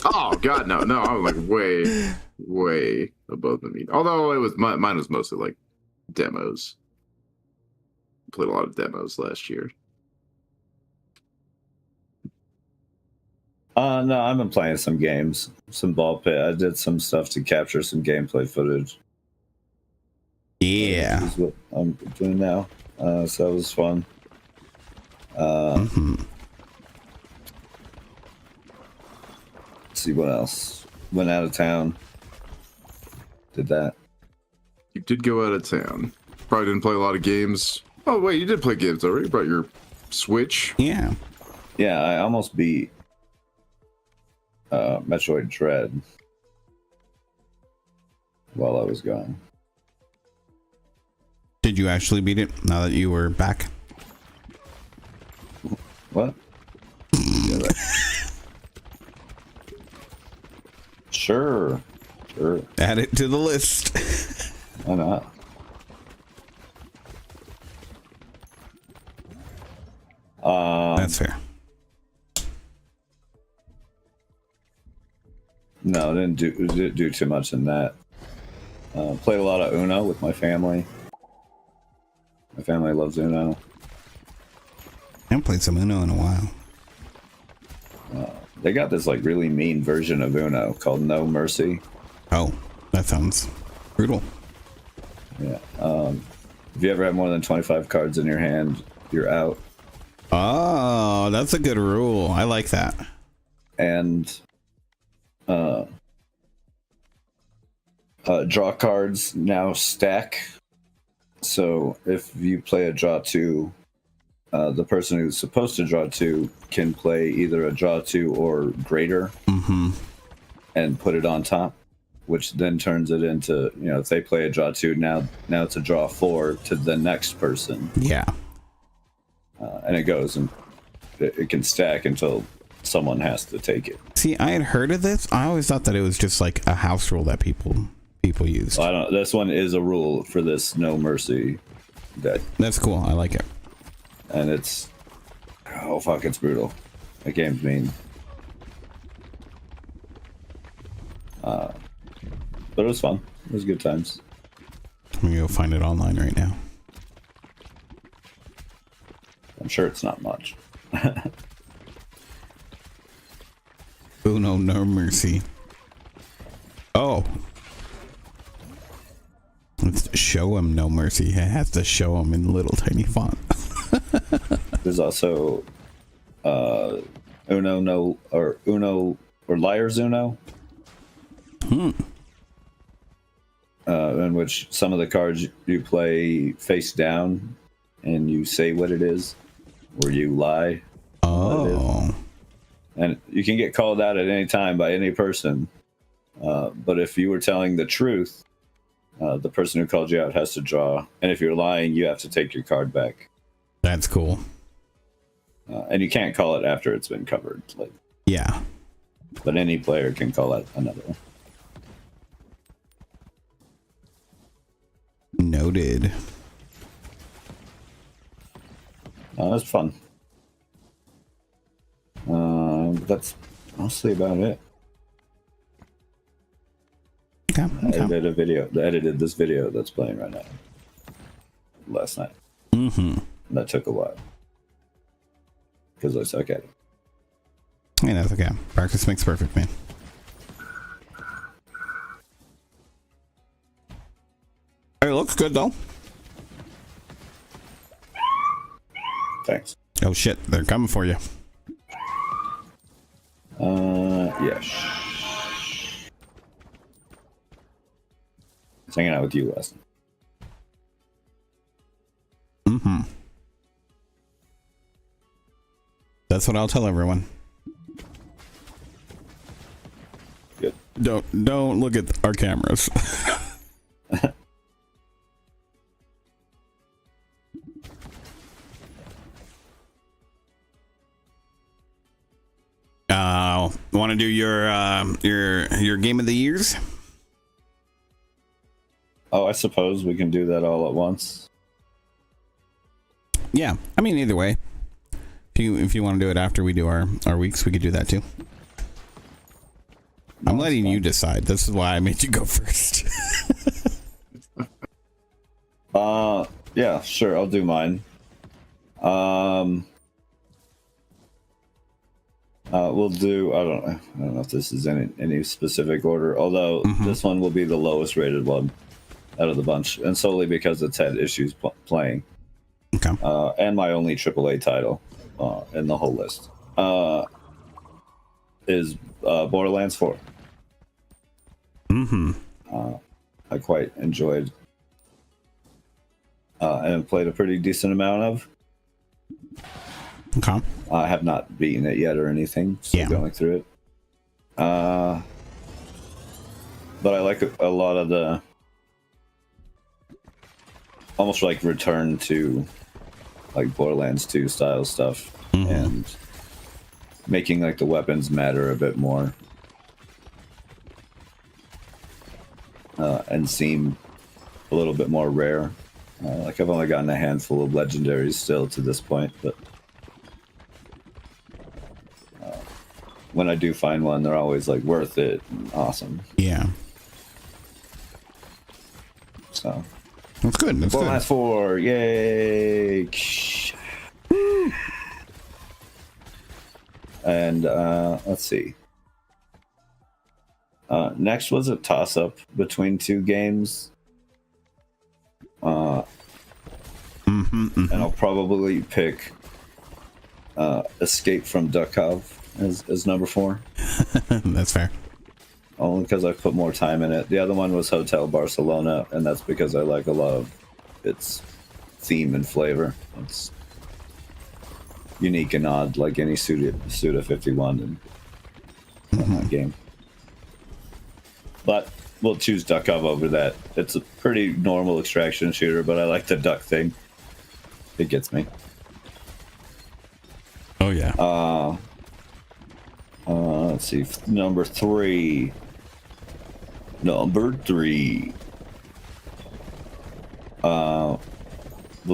Oh God, no! I was like way above the median. Although it was mine was mostly like demos. Played a lot of demos last year. No, I've been playing some games, some ball pit. I did some stuff to capture some gameplay footage. Yeah. This is what I'm doing now. So that was fun. Mhm. Let's see what else. Went out of town. Did that. You did go out of town. Probably didn't play a lot of games. Oh wait, you did play games though, right? You brought your Switch. Yeah. Yeah, I almost beat Metroid Dread while I was gone. Did you actually beat it now that you were back? What? Yeah, right. Sure. Add it to the list. Why not? That's fair. No, I didn't do too much in that. Played a lot of Uno with my family. My family loves Uno. I haven't played some Uno in a while. They got this like really mean version of Uno called No Mercy. Oh, that sounds brutal. Yeah. If you ever have more than 25 cards in your hand, you're out. Oh, that's a good rule. I like that. And draw cards now stack. So if you play a draw 2, the person who's supposed to draw 2 can play either a draw 2 or greater and put it on top, which then turns it into, you know, if they play a draw 2, now it's a draw 4 to the next person. Yeah. And it goes and it can stack until someone has to take it. See, I had heard of this. I always thought that it was just like a house rule that people used. I don't know. This one is a rule for this No Mercy deck. That's cool. I like it. And it's, oh fuck, it's brutal. That game's mean. But it was fun. It was good times. I'm gonna go find it online right now. I'm sure it's not much. Uno, no mercy. Oh. It's show him no mercy. It has to show him in little tiny font. There's also Uno or Liar's Uno. In which some of the cards you play face down and you say what it is, or you lie. Oh. And you can get called out at any time by any person. But if you were telling the truth, the person who called you out has to draw. And if you're lying, you have to take your card back. That's cool. And you can't call it after it's been covered. Yeah. But any player can call out another one. Noted. That's fun. That's mostly about it. Okay. I edited this video that's playing right now. Last night. Mm-hmm. That took a while. Because I suck at it. Hey, that's okay. Practice makes perfect, man. It looks good, though. Thanks. Oh, shit. They're coming for you. Yeah. I was hanging out with you last night. Mm-hmm. That's what I'll tell everyone. Good. Don't look at our cameras. Want to do your game of the years? Oh, I suppose we can do that all at once. Yeah, I mean either way. If you want to do it after we do our weeks, we could do that too. I'm letting you decide. This is why I made you go first. Yeah, sure, I'll do mine. We'll do. I don't know if this is any specific order. Although this one will be the lowest rated one out of the bunch, and solely because it's had issues playing. Okay. And my only AAA title in the whole list is Borderlands 4. I quite enjoyed and played a pretty decent amount of. Okay. I have not beaten it yet or anything. Still going through it. But I like a lot of the almost like return to like Borderlands 2 style stuff and making like the weapons matter a bit more and seem a little bit more rare. Like I've only gotten a handful of legendaries still to this point, but when I do find one, they're always like worth it and awesome. Yeah. So that's good. That's Borderlands 4, yay! And let's see. Next was a toss-up between two games. And I'll probably pick Escape from Duckov as number 4. That's fair. Only because I've put more time in it. The other one was Hotel Barcelona, and that's because I like a lot of its theme and flavor. It's unique and odd, like any Suda 51 in that game. But we'll choose Duckov over that. It's a pretty normal extraction shooter, but I like the duck thing. It gets me. Oh yeah. Let's see. Number 3. We'll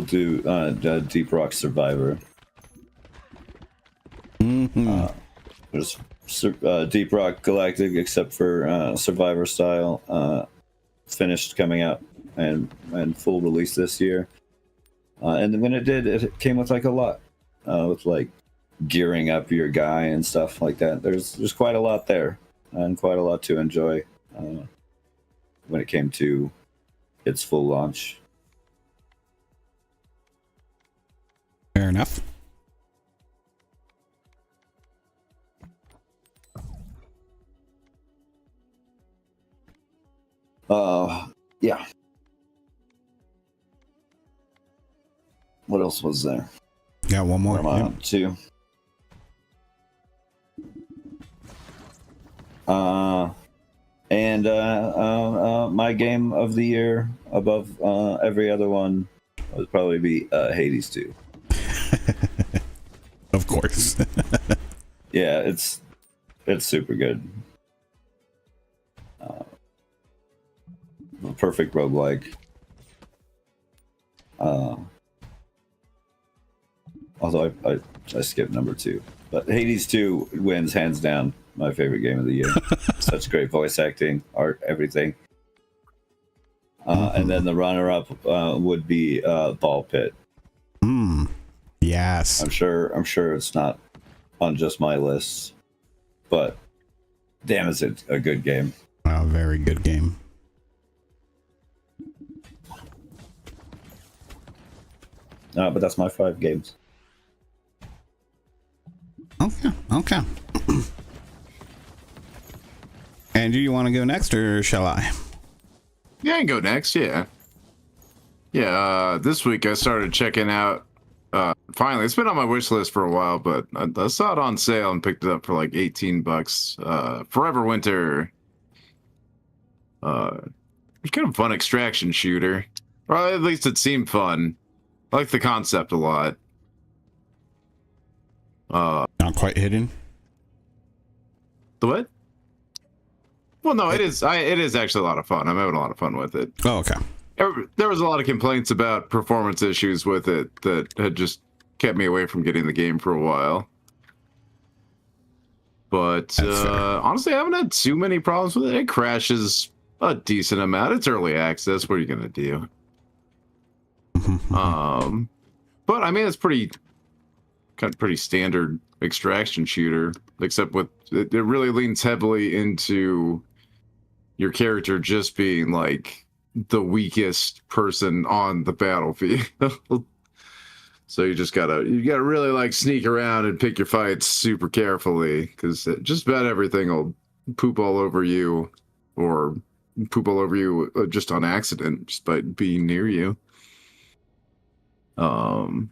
do Deep Rock Survivor. There's Deep Rock Galactic, except for Survivor style, finished coming out and full release this year. And when it did, it came with like a lot, with like gearing up your guy and stuff like that. There's quite a lot there, and quite a lot to enjoy when it came to its full launch. Fair enough. Yeah. What else was there? Got one more. What am I up to? My game of the year above every other one would probably be Hades 2. Of course. Yeah, it's super good. The perfect roguelike. Although I skipped number 2, but Hades 2 wins hands down. My favorite game of the year. Such great voice acting, art, everything. And then the runner-up would be Ball Pit. Yes. I'm sure it's not on just my list, but damn, is it a good game? Wow, very good game. But that's my 5 games. Okay. Andrew, you want to go next, or shall I? Yeah, I can go next. Yeah. This week I started checking out. Finally, it's been on my wish list for a while, but I saw it on sale and picked it up for like $18. Forever Winter. It's kind of a fun extraction shooter. Or at least it seemed fun. I like the concept a lot. Not quite hidden. The what? Well, no, it is. It is actually a lot of fun. I'm having a lot of fun with it. Oh, okay. There was a lot of complaints about performance issues with it that had just kept me away from getting the game for a while. But honestly, I haven't had too many problems with it. It crashes a decent amount. It's early access. What are you gonna do? But I mean, it's pretty standard extraction shooter, except with it really leans heavily into your character just being like the weakest person on the battlefield. So you gotta really like sneak around and pick your fights super carefully, because just about everything will poop all over you, or poop all over you just on accident, just by being near you. So you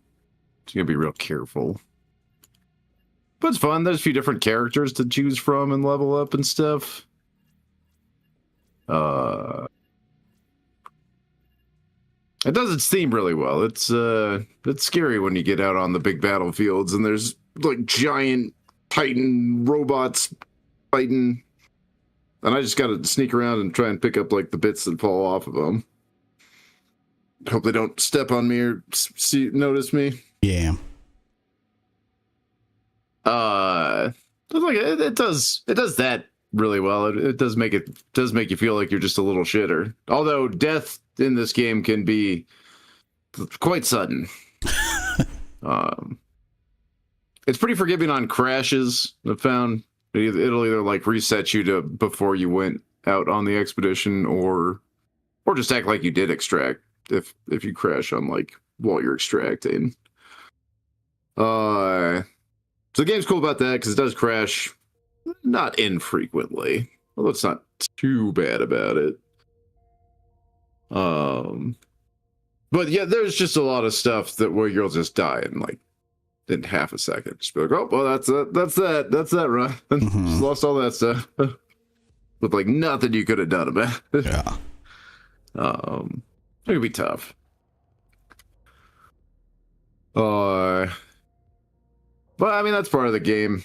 gotta be real careful. But it's fun. There's a few different characters to choose from and level up and stuff. It does its theme really well. It's scary when you get out on the big battlefields and there's like giant Titan robots fighting, and I just gotta sneak around and try and pick up like the bits that fall off of them. Hope they don't step on me or notice me. Yeah. It does that really well. It does make you feel like you're just a little shitter. Although death in this game can be quite sudden. It's pretty forgiving on crashes. I've found it'll either like reset you to before you went out on the expedition, or just act like you did extract if you crash on like while you're extracting. So the game's cool about that because it does crash not infrequently, although it's not too bad about it. But yeah, there's just a lot of stuff where you'll just die in half a second. Just be like, oh, well, that's that run. Just lost all that stuff with like nothing you could have done about it. Yeah. It could be tough. But I mean, that's part of the game.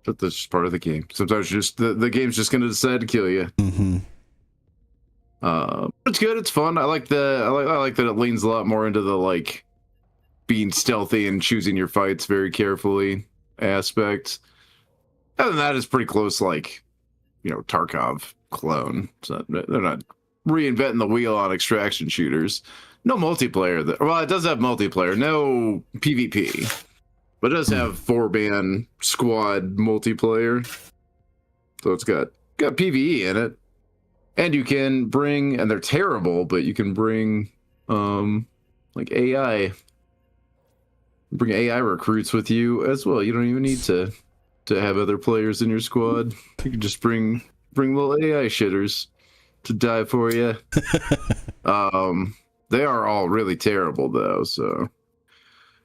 That's just part of the game. Sometimes just the game's just gonna decide to kill you. It's good. It's fun. I like that it leans a lot more into the like being stealthy and choosing your fights very carefully aspect. Other than that, it's pretty close, like, Tarkov clone. So they're not reinventing the wheel on extraction shooters. No multiplayer. Well, it does have multiplayer. No PvP. But it does have 4-man squad multiplayer. So it's got PvE in it. And you can bring, and they're terrible, but you can bring like AI. Bring AI recruits with you as well. You don't even need to have other players in your squad. You can just bring little AI shitters to die for you. They are all really terrible though, so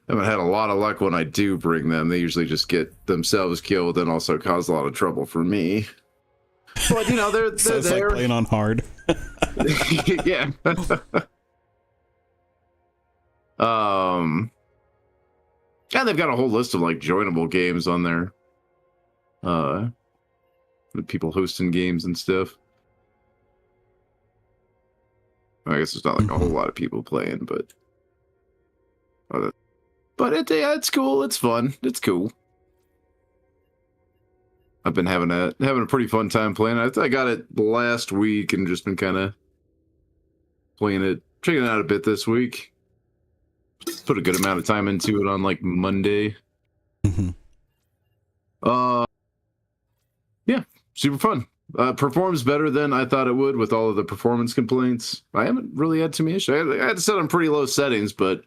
I haven't had a lot of luck when I do bring them. They usually just get themselves killed and also cause a lot of trouble for me. But you know, they're So it's there. like playing on hard. Yeah. And they've got a whole list of like joinable games on there. People hosting games and stuff. I guess there's not like a whole lot of people playing, but it's cool. It's fun. It's cool. I've been having a pretty fun time playing. I got it last week and just been kind of playing it, checking it out a bit this week. Put a good amount of time into it on like Monday. Mm-hmm. Yeah, super fun. Performs better than I thought it would with all of the performance complaints. I haven't really had too many issues. I had to set on pretty low settings, but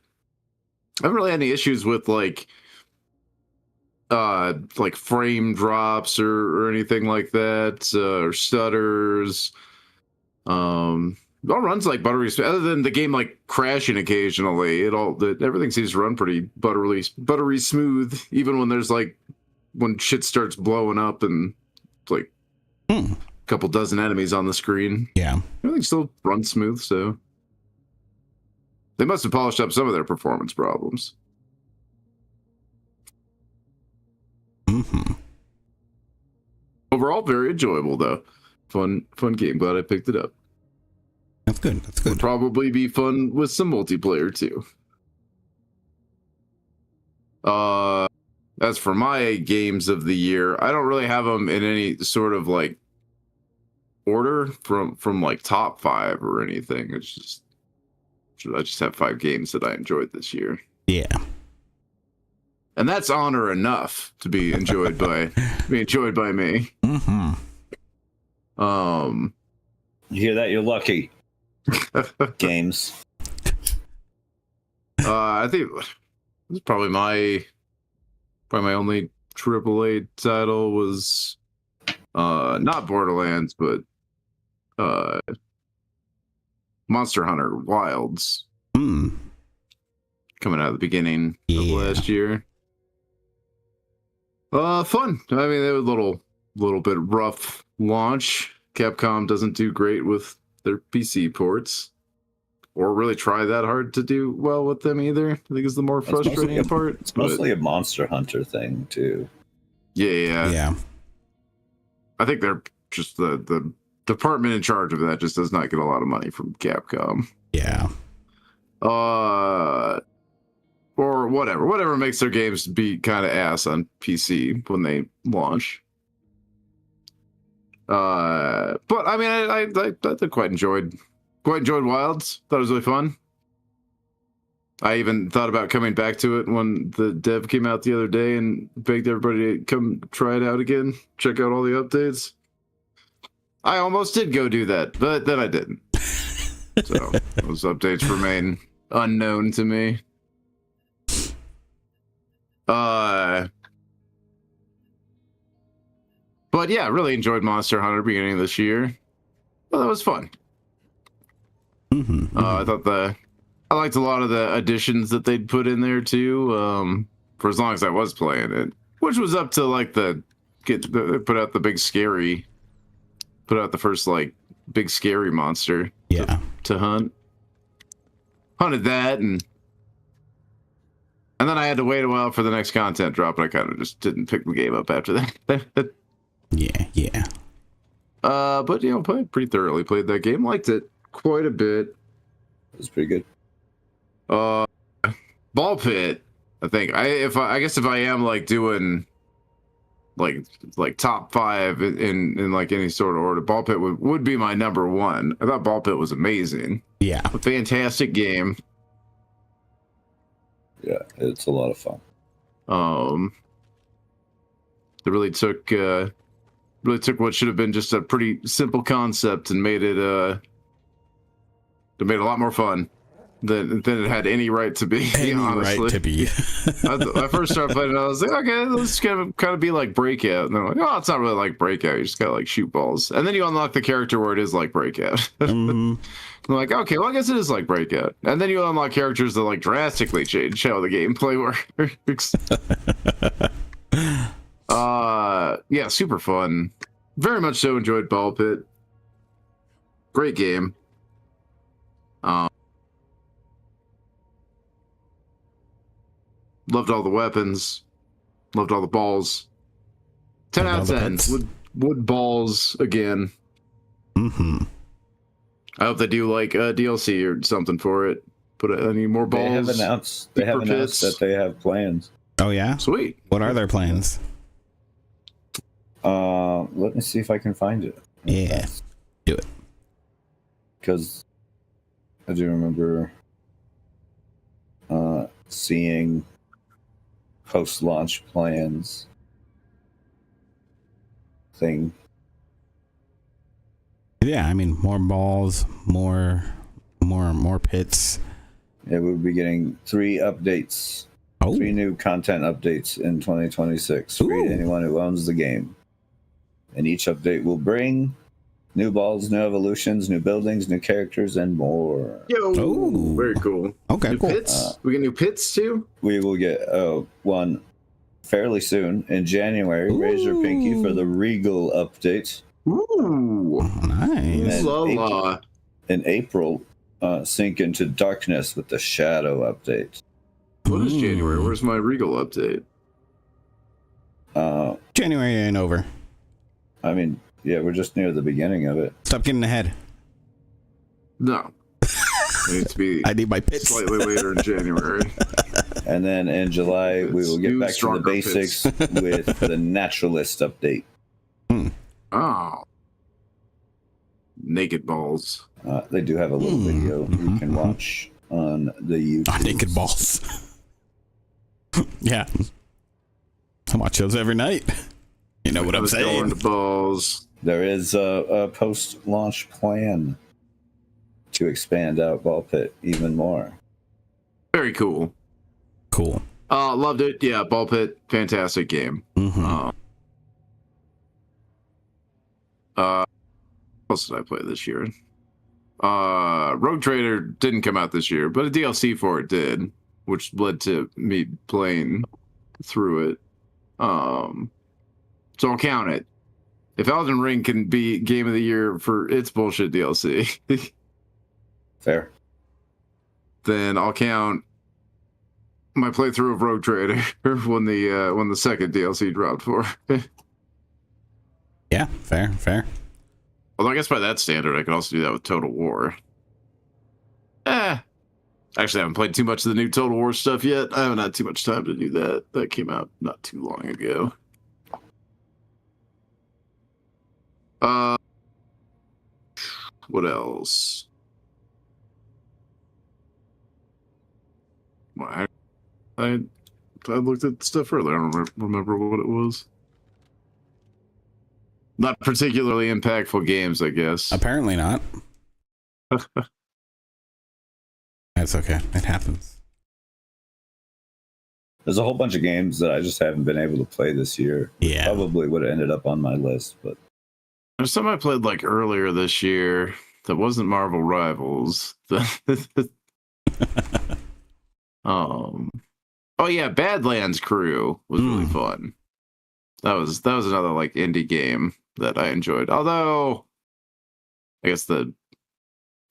I haven't really had any issues with like frame drops or anything like that, or stutters. It all runs like buttery smooth. Other than the game like crashing occasionally, everything seems to run pretty buttery smooth, even when there's like when shit starts blowing up and like a couple dozen enemies on the screen. Yeah, everything still runs smooth, so they must have polished up some of their performance problems. Mm-hmm. Overall, very enjoyable though. Fun game. Glad I picked it up. That's good. That's good. Would probably be fun with some multiplayer too. As for my games of the year, I don't really have them in any sort of like order from like top 5 or anything. It's just I just have 5 games that I enjoyed this year. Yeah. And that's honor enough to be enjoyed by me. Mm-hmm. You hear that? You're lucky. Games. I think this is probably my only AAA title was not Borderlands, but Monster Hunter Wilds. Mm. Coming out at the beginning of Yeah. last year. Fun. I mean, it was a little bit rough launch. Capcom doesn't do great with their PC ports, or really try that hard to do well with them either. I think is the more frustrating part. It's mostly a Monster Hunter thing too. Yeah. I think they're just the department in charge of that just does not get a lot of money from Capcom. Yeah. Or whatever makes their games be kind of ass on PC when they launch. But I mean, I quite enjoyed Wilds. Thought it was really fun. I even thought about coming back to it when the dev came out the other day and begged everybody to come try it out again, check out all the updates. I almost did go do that, but then I didn't. So those updates remain unknown to me. But yeah, really enjoyed Monster Hunter beginning of this year. Well, that was fun. Mm-hmm. I liked a lot of the additions that they'd put in there too. For as long as I was playing it, which was up to like put out the first like big scary monster. Yeah. To hunt. Hunted that and then I had to wait a while for the next content drop, and I kind of just didn't pick the game up after that. Yeah. But you know, played pretty thoroughly. Played that game, liked it quite a bit. It was pretty good. Ball Pit. I think I guess if I am like doing like top 5 in like any sort of order, Ball Pit would be my number 1. I thought Ball Pit was amazing. Yeah. A fantastic game. Yeah, it's a lot of fun. They really took really took what should have been just a pretty simple concept and made it a lot more fun than it had any right to be. Any honestly. right to be. I first started playing it, I was like, okay, let's kind of be like Breakout. And they're like, oh, it's not really like Breakout. You just gotta like shoot balls. And then you unlock the character where it is like Breakout. I'm like, okay, well, I guess it is like Breakout. And then you unlock characters that like drastically change how the gameplay works. Yeah, super fun. Very much so enjoyed Ball Pit. Great game. Loved all the weapons. Loved all the balls. 10 out of 10. Would balls again. Mm-hmm. I hope they do like a DLC or something for it. Put any more balls. They have announced that they have plans. Oh yeah? Sweet. What are their plans? Let me see if I can find it. Yeah. Do it. Because I do remember seeing post-launch plans thing. Yeah, I mean, more balls, more pits. Yeah, we'll be getting 3 updates. Oh, 3 new content updates in 2026, free to anyone who owns the game. And each update will bring new balls, new evolutions, new buildings, new characters, and more. Yo, very cool. Okay, new cool. Pits? We get new pits too? We will get one fairly soon in January. Raise your pinky for the Regal update. Ooh. Nice. In April, Sink into Darkness with the Shadow update. What is January? Where's my Regal update? January ain't over. I mean, yeah, we're just near the beginning of it. Stop getting ahead. No. It needs to be I need my pits. slightly later in January. And then in July, we will get back to the basics with the Naturalist update. Oh. Naked balls. They do have a little video you can watch on the YouTube. Naked balls. Yeah. I watch those every night. You know what I'm saying? The balls. There is a post-launch plan to expand out Ball Pit even more. Very cool. Cool. Loved it. Yeah, Ball Pit, fantastic game. Mm-hmm. What else did I play this year? Rogue Trader didn't come out this year, but a DLC for it did, which led to me playing through it. So I'll count it. If Elden Ring can be Game of the Year for its bullshit DLC, Fair. then I'll count my playthrough of Rogue Trader when the second DLC dropped for. Yeah, fair. Although I guess by that standard, I could also do that with Total War. Actually, I haven't played too much of the new Total War stuff yet. I haven't had too much time to do that. That came out not too long ago. What else? Well, I looked at stuff earlier. I don't remember what it was. Not particularly impactful games, I guess. Apparently not. That's okay. It happens. There's a whole bunch of games that I just haven't been able to play this year. Yeah. Probably would have ended up on my list, but There's some I played like earlier this year that wasn't Marvel Rivals. Oh yeah, Badlands Crew was really fun. That was another like indie game that I enjoyed. Although I guess the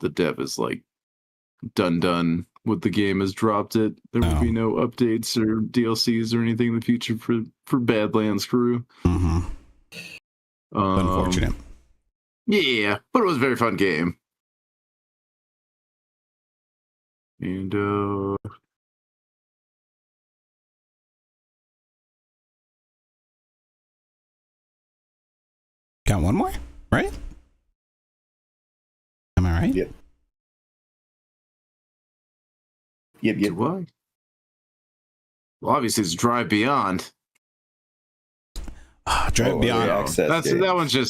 dev is like done with the game, has dropped it. There will be no updates or DLCs or anything in the future for Badlands Crew. Mm-hmm. Unfortunate. Yeah, but it was a very fun game. And got one more, right? Am I right? Yep. Yep. What? Well, obviously it's Drive Beyond. Drive Oh, Beyond. early access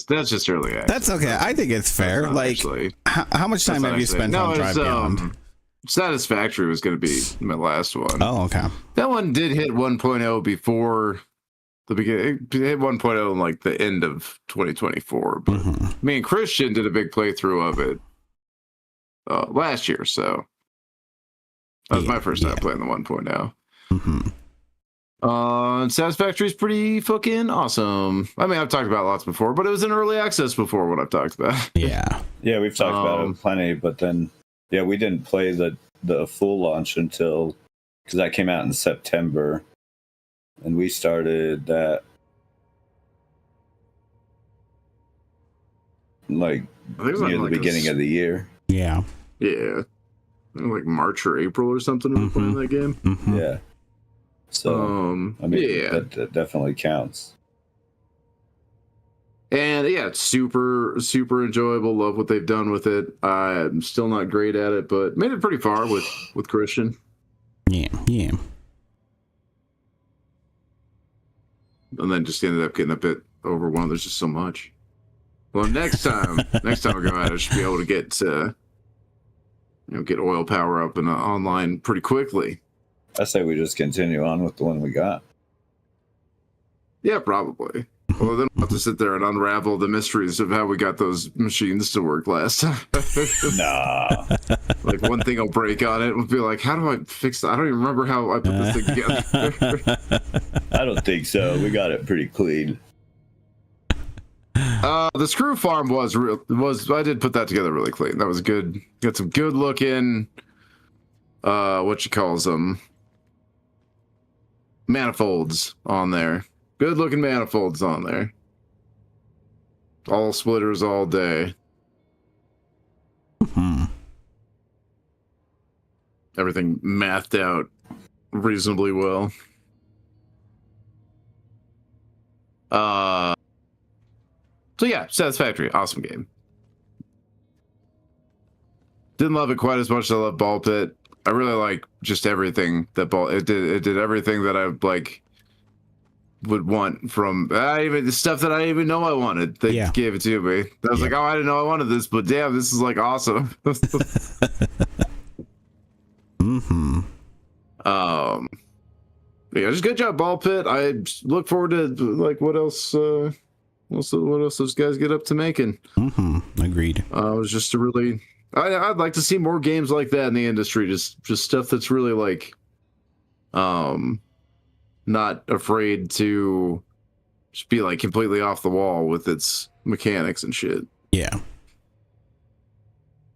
That's just early access. That's okay. I think it's fair. Not Like, actually- how much time that's have you not spent actually- on no, Drive it's, Beyond? Satisfactory was going to be my last one. Oh, okay. That one did hit 1.0 before the beginning. It hit 1.0 in like the end of 2024. But Mhm. me and Christian did a big playthrough of it last year. So that was my first time playing the 1.0. Mhm. Satisfactory is pretty fucking awesome. I mean, I've talked about it lots before, but it was in early access before what I've talked about. Yeah. Yeah, we've talked about it plenty, but then we didn't play the full launch until, because that came out in September, and we started that like I think it was near the like beginning of the year. Yeah. Yeah. Like March or April or something we were playing that game. Mhm. Yeah. So I mean, yeah. that definitely counts. And yeah, it's super, super enjoyable. Love what they've done with it. I'm still not great at it, but made it pretty far with Christian. Yeah. Yeah. And then just ended up getting a bit overwhelmed. There's just so much. Well, next time we go out, I should be able to get oil power up and online pretty quickly. I say we just continue on with the one we got. Yeah, probably. Well, then we'll have to sit there and unravel the mysteries of how we got those machines to work last time. Nah. Like one thing will break on it. We'll be like, how do I fix that? I don't even remember how I put this thing together. I don't think so. We got it pretty clean. The screw farm was I did put that together really clean. That was good. Got some good looking what you calls them, manifolds on there. Good looking manifolds on there. All splitters all day. Hmm. Everything mathed out reasonably well. So yeah, Satisfactory, awesome game. Didn't love it quite as much as I love Ball Pit. I really like just everything that it did everything that I like would want from even the stuff that I didn't even know I wanted. They gave it to me. I was like, oh, I didn't know I wanted this, but damn, this is like awesome. Mm-hmm. Yeah, just good job, Ball Pit. I look forward to like what else those guys get up to making. Mm-hmm. Agreed. It was just a really I'd like to see more games like that in the industry. Just stuff that's really like not afraid to just be like completely off the wall with its mechanics and shit. Yeah.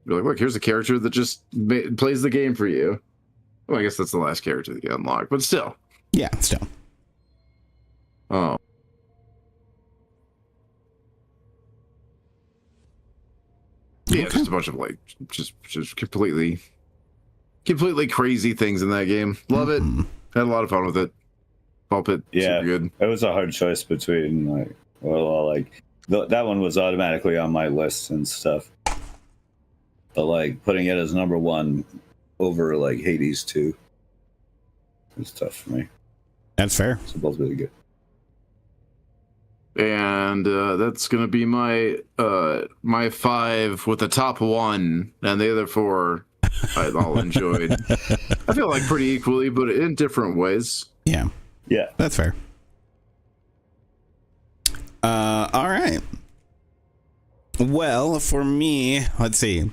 You're like, look, here's a character that just plays the game for you. Well, I guess that's the last character that you unlock, but still. Yeah, still. Oh. Yeah, just a bunch of like just completely crazy things in that game. Love it. Had a lot of fun with it. Ball Pit, Yeah, super good. It was a hard choice between that one was automatically on my list and stuff. But like putting it as number one over like Hades 2 was tough for me. That's fair. So both really good. And that's gonna be my 5 with the top 1, and the other 4 I all enjoyed. I feel like pretty equally, but in different ways. Yeah. Yeah. That's fair. All right. Well, for me, let's see.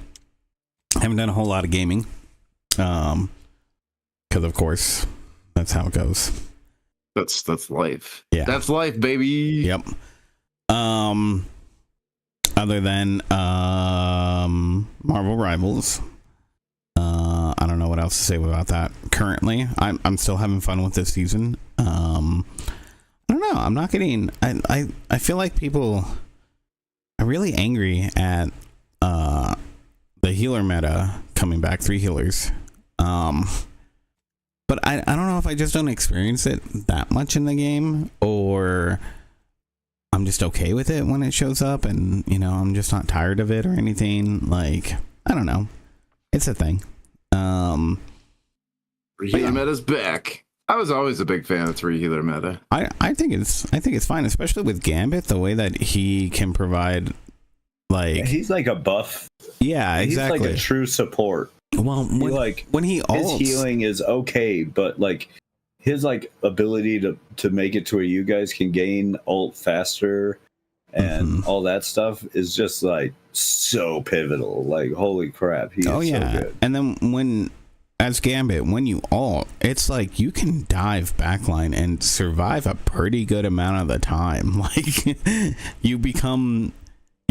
I haven't done a whole lot of gaming. Because of course, that's how it goes. That's life. Yeah. That's life, baby. Yep. Other than Marvel Rivals. I don't know what else to say about that currently. I'm still having fun with this season. I don't know. I'm not getting I feel like people are really angry at the healer meta coming back, 3 healers. But I don't know if I just don't experience it that much in the game, or I'm just okay with it when it shows up, and I'm just not tired of it or anything. Like, I don't know. It's a thing. Healer meta's back. I was always a big fan of 3 healer meta. I think it's fine, especially with Gambit, the way that he can provide, like, He's like a buff. yeah, exactly. He's like a true support. Well, when he ults, his healing is okay, but like his like ability to make it to where you guys can gain ult faster and all that stuff is just like so pivotal. Like, holy crap, he's so good. And then when as Gambit, when you ult, it's like you can dive backline and survive a pretty good amount of the time. Like you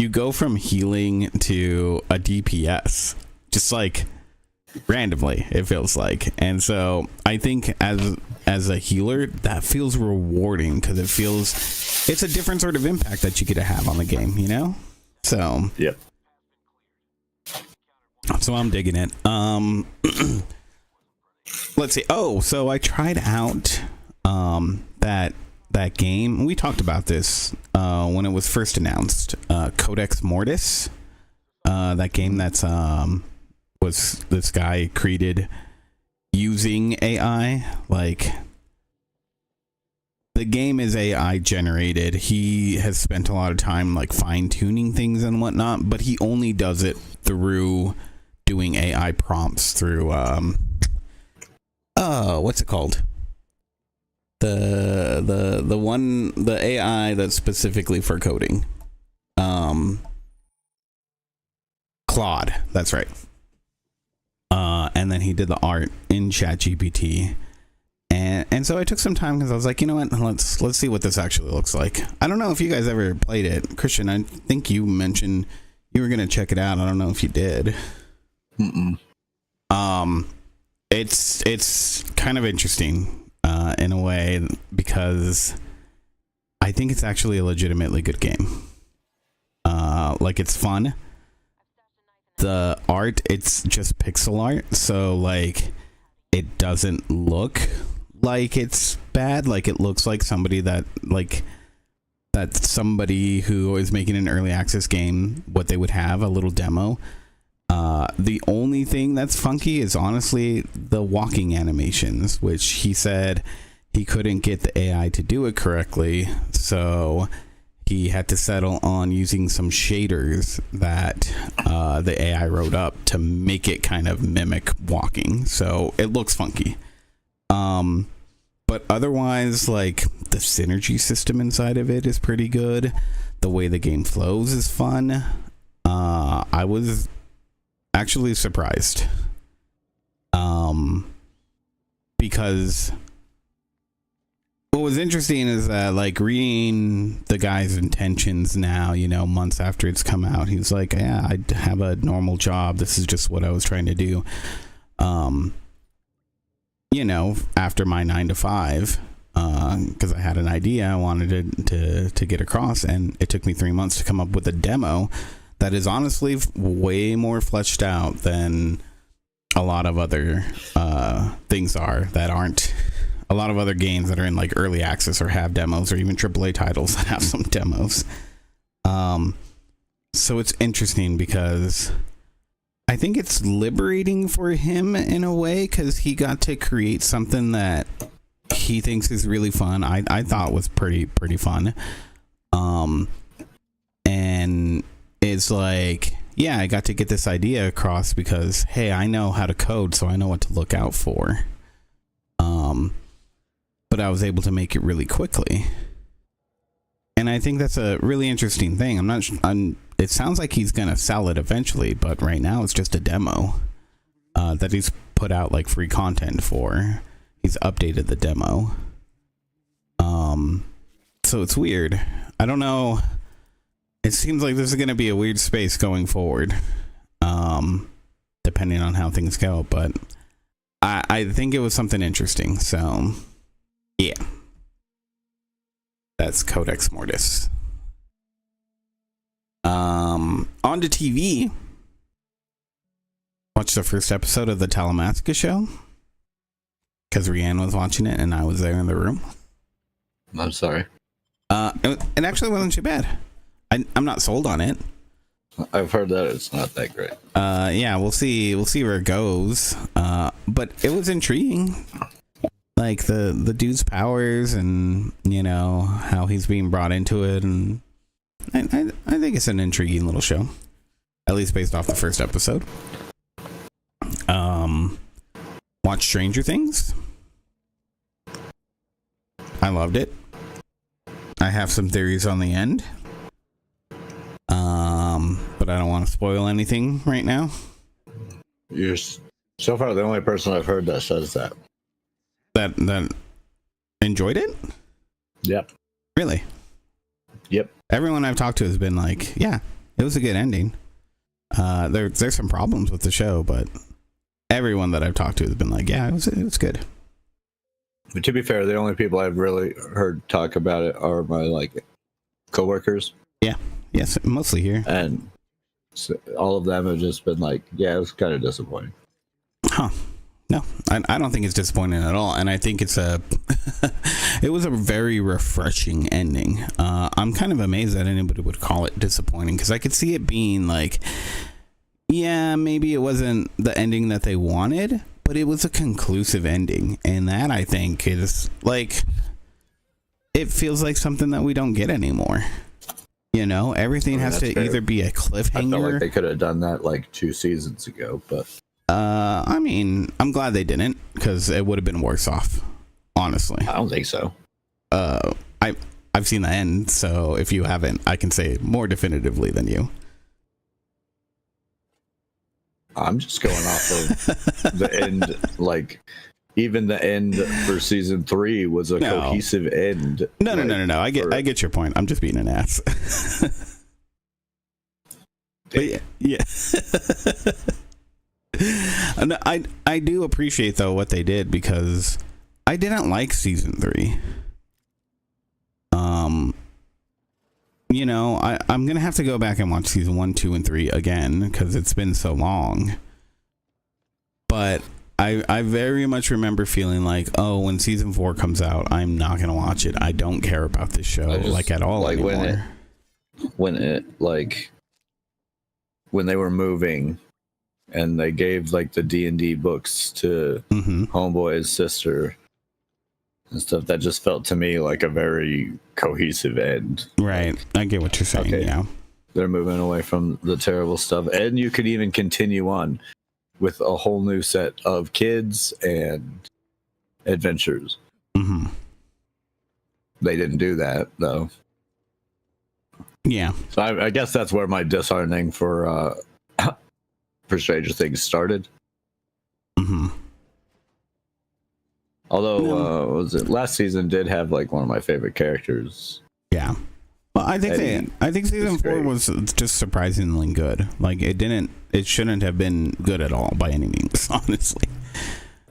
go from healing to a DPS, just like randomly, it feels like. And so I think as a healer, that feels rewarding because it's a different sort of impact that you get to have on the game, you know? So yep. So I'm digging it. Let's see. Oh, so I tried out that game. We talked about this when it was first announced. Codex Mortis. That game that's was this guy created using AI. Like, the game is AI generated. He has spent a lot of time like fine tuning things and whatnot, but he only does it through doing AI prompts through what's it called? The AI that's specifically for coding. Claude, that's right. And then he did the art in ChatGPT. And so I took some time because I was like, you know what, let's see what this actually looks like. I don't know if you guys ever played it. Christian, I think you mentioned you were gonna check it out. I don't know if you did. It's kind of interesting in a way because I think it's actually a legitimately good game. Like, it's fun. The art, it's just pixel art, so like it doesn't look like it's bad. Like, it looks like somebody that's somebody who is making an early access game, what they would have, a little demo. The only thing that's funky is honestly the walking animations, which he said he couldn't get the AI to do it correctly, so he had to settle on using some shaders that the AI wrote up to make it kind of mimic walking. So it looks funky. But otherwise, like, the synergy system inside of it is pretty good. The way the game flows is fun. I was actually surprised. Because what was interesting is that, like, reading the guy's intentions now, you know, months after it's come out, he was like, yeah, I have a normal job. This is just what I was trying to do. You know, after my 9 to 5, because I had an idea I wanted to get across, and it took me 3 months to come up with a demo that is honestly way more fleshed out than a lot of other things are that aren't. A lot of other games that are in like early access or have demos, or even AAA titles that have some demos. So it's interesting because I think it's liberating for him in a way, because he got to create something that he thinks is really fun. I thought was pretty fun. And it's like, yeah, I got to get this idea across because, hey, I know how to code, so I know what to look out for. But I was able to make it really quickly. And I think that's a really interesting thing. It sounds like he's going to sell it eventually, but right now it's just a demo that he's put out like free content for. He's updated the demo. So it's weird. I don't know. It seems like this is going to be a weird space going forward, depending on how things go. But I think it was something interesting. So, yeah. That's Codex Mortis. On to TV. Watched the first episode of the Talamasca show. Because Rianne was watching it and I was there in the room. I'm sorry. It actually wasn't too bad. I'm not sold on it. I've heard that it's not that great. Yeah, we'll see where it goes. But it was intriguing. like the dude's powers and how he's being brought into it, and I think it's an intriguing little show, at least based off the first episode. Watch Stranger Things. I loved it. I have some theories on the end, but I don't want to spoil anything right now. You're so far the only person I've heard that says that enjoyed it. Yep. Really? Yep. Everyone I've talked to has been like, yeah, it was a good ending. There's some problems with the show, but everyone that I've talked to has been like, yeah, it was good. But to be fair, the only people I've really heard talk about it are my coworkers. Yeah. Yes, mostly here. And so all of them have just been like, yeah, it was kind of disappointing. Huh. No, I don't think it's disappointing at all. And I think it was a very refreshing ending. I'm kind of amazed that anybody would call it disappointing, because I could see it being like, yeah, maybe it wasn't the ending that they wanted, but it was a conclusive ending. And that, I think, is like, it feels like something that we don't get anymore. Everything has to either be a cliffhanger. I felt like they could have done that 2 seasons ago, but I mean, I'm glad they didn't, because it would have been worse off, honestly. I don't think so. I've seen the end, so if you haven't, I can say more definitively than you. I'm just going off of the end. Even the end for season 3 was a cohesive end. No. I get your point. I'm just being an ass. But yeah. And I do appreciate though what they did, because I didn't like season 3. I'm gonna have to go back and watch season 1, 2, and 3 again, because it's been so long. But I very much remember feeling like, oh, when season 4 comes out, I'm not gonna watch it. I don't care about this show at all anymore. When they were moving and they gave the D&D books to Homeboy's sister and stuff, that just felt to me like a very cohesive end. Right. I get what you're saying. Okay. Yeah. They're moving away from the terrible stuff, and you could even continue on with a whole new set of kids and adventures. Mm-hmm. They didn't do that though. Yeah. So I guess that's where my disheartening for Stranger Things started. Mm-hmm. Although, was it last season did have one of my favorite characters. Yeah. Well, I think season 4 was just surprisingly good. It shouldn't have been good at all by any means, honestly.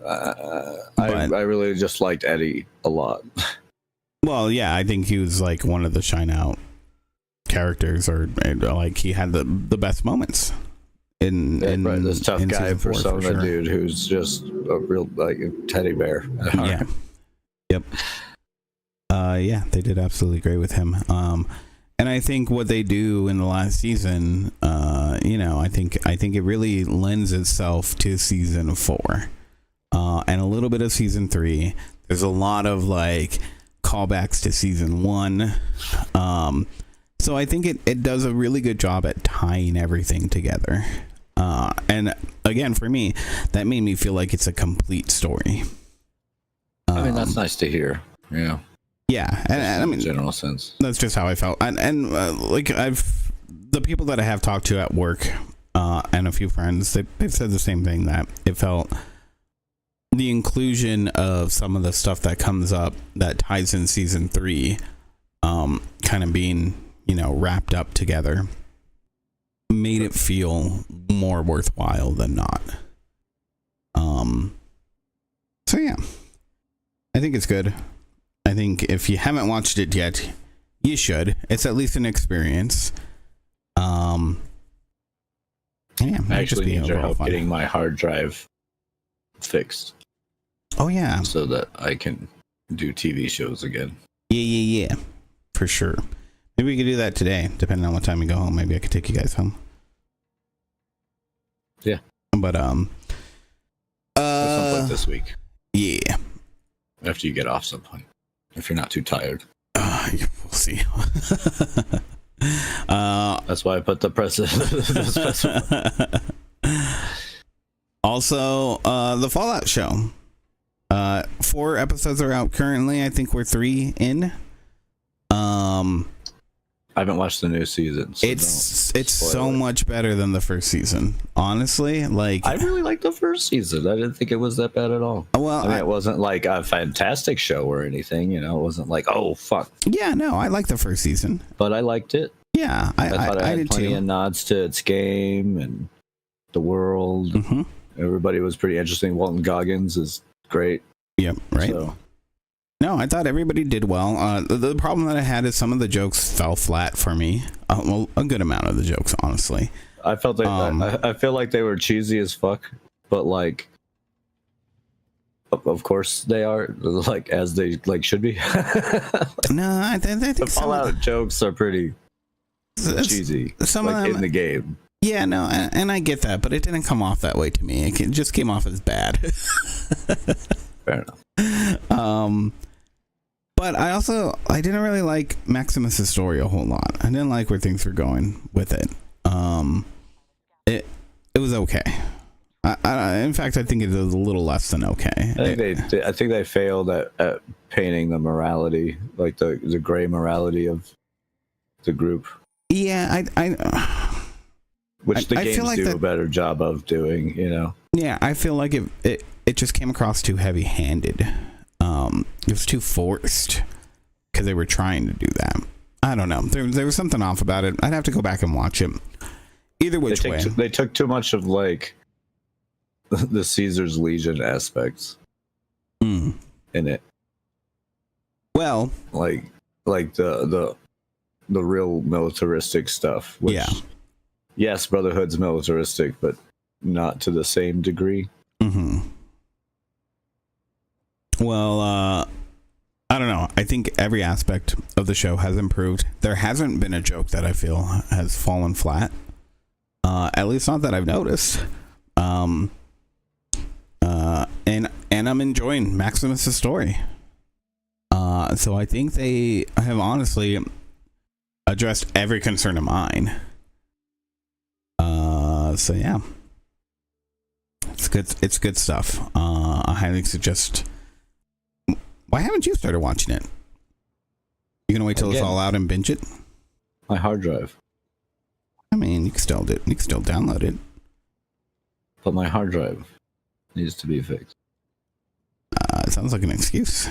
I really just liked Eddie a lot. Well, yeah, I think he was one of the shine out characters, or he had the best moments in this tough guy for persona dude who's just a real teddy bear. Yeah. Yep. Yeah, they did absolutely great with him. And I think what they do in the last season, I think it really lends itself to season 4, and a little bit of season 3. There's a lot of callbacks to season 1. So I think it does a really good job at tying everything together. And again, for me, that made me feel like it's a complete story. I mean, that's nice to hear. Yeah. Yeah, and I mean, general sense. That's just how I felt, and the people that I have talked to at work, and a few friends, they've said the same thing, that it felt the inclusion of some of the stuff that comes up that ties in season 3, kind of being wrapped up together, made it feel more worthwhile than not. So yeah, I think it's good. I think if you haven't watched it yet, you should. It's at least an experience. Yeah, I actually need your help getting my hard drive fixed. Oh yeah, so that I can do TV shows again. Yeah, for sure. Maybe we could do that today, depending on what time we go home. Maybe I could take you guys home. Yeah, but at some point this week. Yeah. after you get off some point, if you're not too tired. We'll see. That's why I put the Also, the Fallout show. 4 episodes are out currently. I think we're 3 in. I haven't watched the new season. So it's so much better than the first season. Honestly, like I really liked the first season. I didn't think it was that bad at all. Well, I mean, it wasn't like a fantastic show or anything. You know, it wasn't like, oh fuck. Yeah, no, I like the first season. But I liked it. Yeah, I thought it had did plenty too. of nods to its game and the world. Mm-hmm. Everybody was pretty interesting. Walton Goggins is great. Yep, right. So, No, I thought everybody did well. The problem that I had is some of the jokes fell flat for me. Well, a good amount of the jokes, honestly. I felt like I feel like they were cheesy as fuck, but like, of course they are, like as they like should be. No, I think The some of Fallout jokes are pretty cheesy, some like of them, in the game. Yeah, no, and I get that, but it didn't come off that way to me. It just came off as bad. Fair enough. But I didn't really like Maximus's story a whole lot. I didn't like where things were going with it. It was okay. In fact, I think it was a little less than okay. I think they failed at painting the morality, like the gray morality of the group. Yeah, which the games feel like do a better job of doing, you know. Yeah, I feel like it just came across too heavy-handed. It was too forced because they were trying to do that. I don't know. There was something off about it. I'd have to go back and watch it. Either which way. They took too much of like the Caesar's Legion aspects in it. Well, like the real militaristic stuff. Which, yeah. Yes, Brotherhood's militaristic, but not to the same degree. Mm-hmm. Well, I don't know. I think every aspect of the show has improved. There hasn't been a joke that I feel has fallen flat. At least not that I've noticed. And I'm enjoying Maximus's story. So I think they have honestly addressed every concern of mine. So yeah. It's good stuff. I highly suggest. Why haven't you started watching it? You gonna wait till it's all out and binge it? My hard drive. I mean, you can still do it. You can still download it. But my hard drive needs to be fixed. It sounds like an excuse.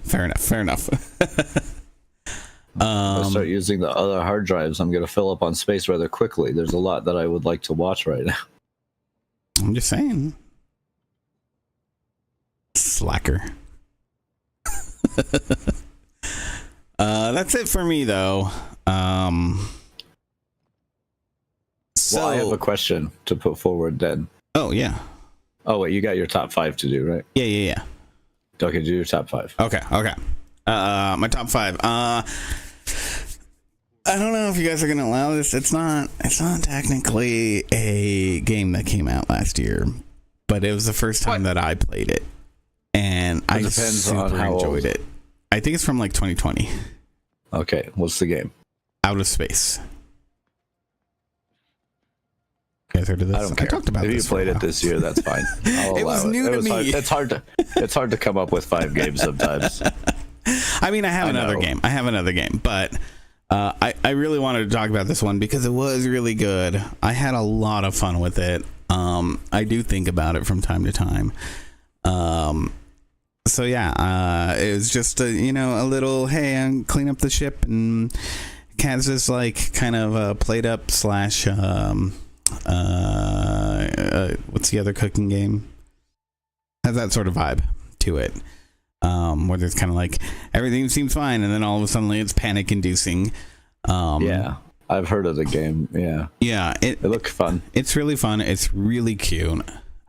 Fair enough. If I start using the other hard drives, I'm gonna fill up on space rather quickly. There's a lot that I would like to watch right now. I'm just saying. Slacker. That's it for me, though. So Well, I have a question to put forward then. Oh, yeah. Oh, wait, you got your top 5 to do, right? Yeah. Okay, do your top 5. Okay. My top 5. I don't know if you guys are gonna allow this. It's not technically a game that came out last year, but it was the first time that I played it, and I super enjoyed it. I think it's from like 2020. Okay, what's the game? Out of Space. You guys heard of this? I don't care. I talked about if this. You played it this year, that's fine. I'll It was allow new to me. It's hard to come up with 5 games sometimes. I mean, I have another game, but I really wanted to talk about this one because it was really good. I had a lot of fun with it. I do think about it from time to time. So yeah, it was just a little, hey, I'm clean up the ship, and Kaz is like kind of played up / what's the other cooking game? Has that sort of vibe to it. Where there's kind of like everything seems fine, and then all of a sudden it's panic inducing. Yeah, I've heard of the game. Yeah, it looked fun. It's really fun. It's really cute,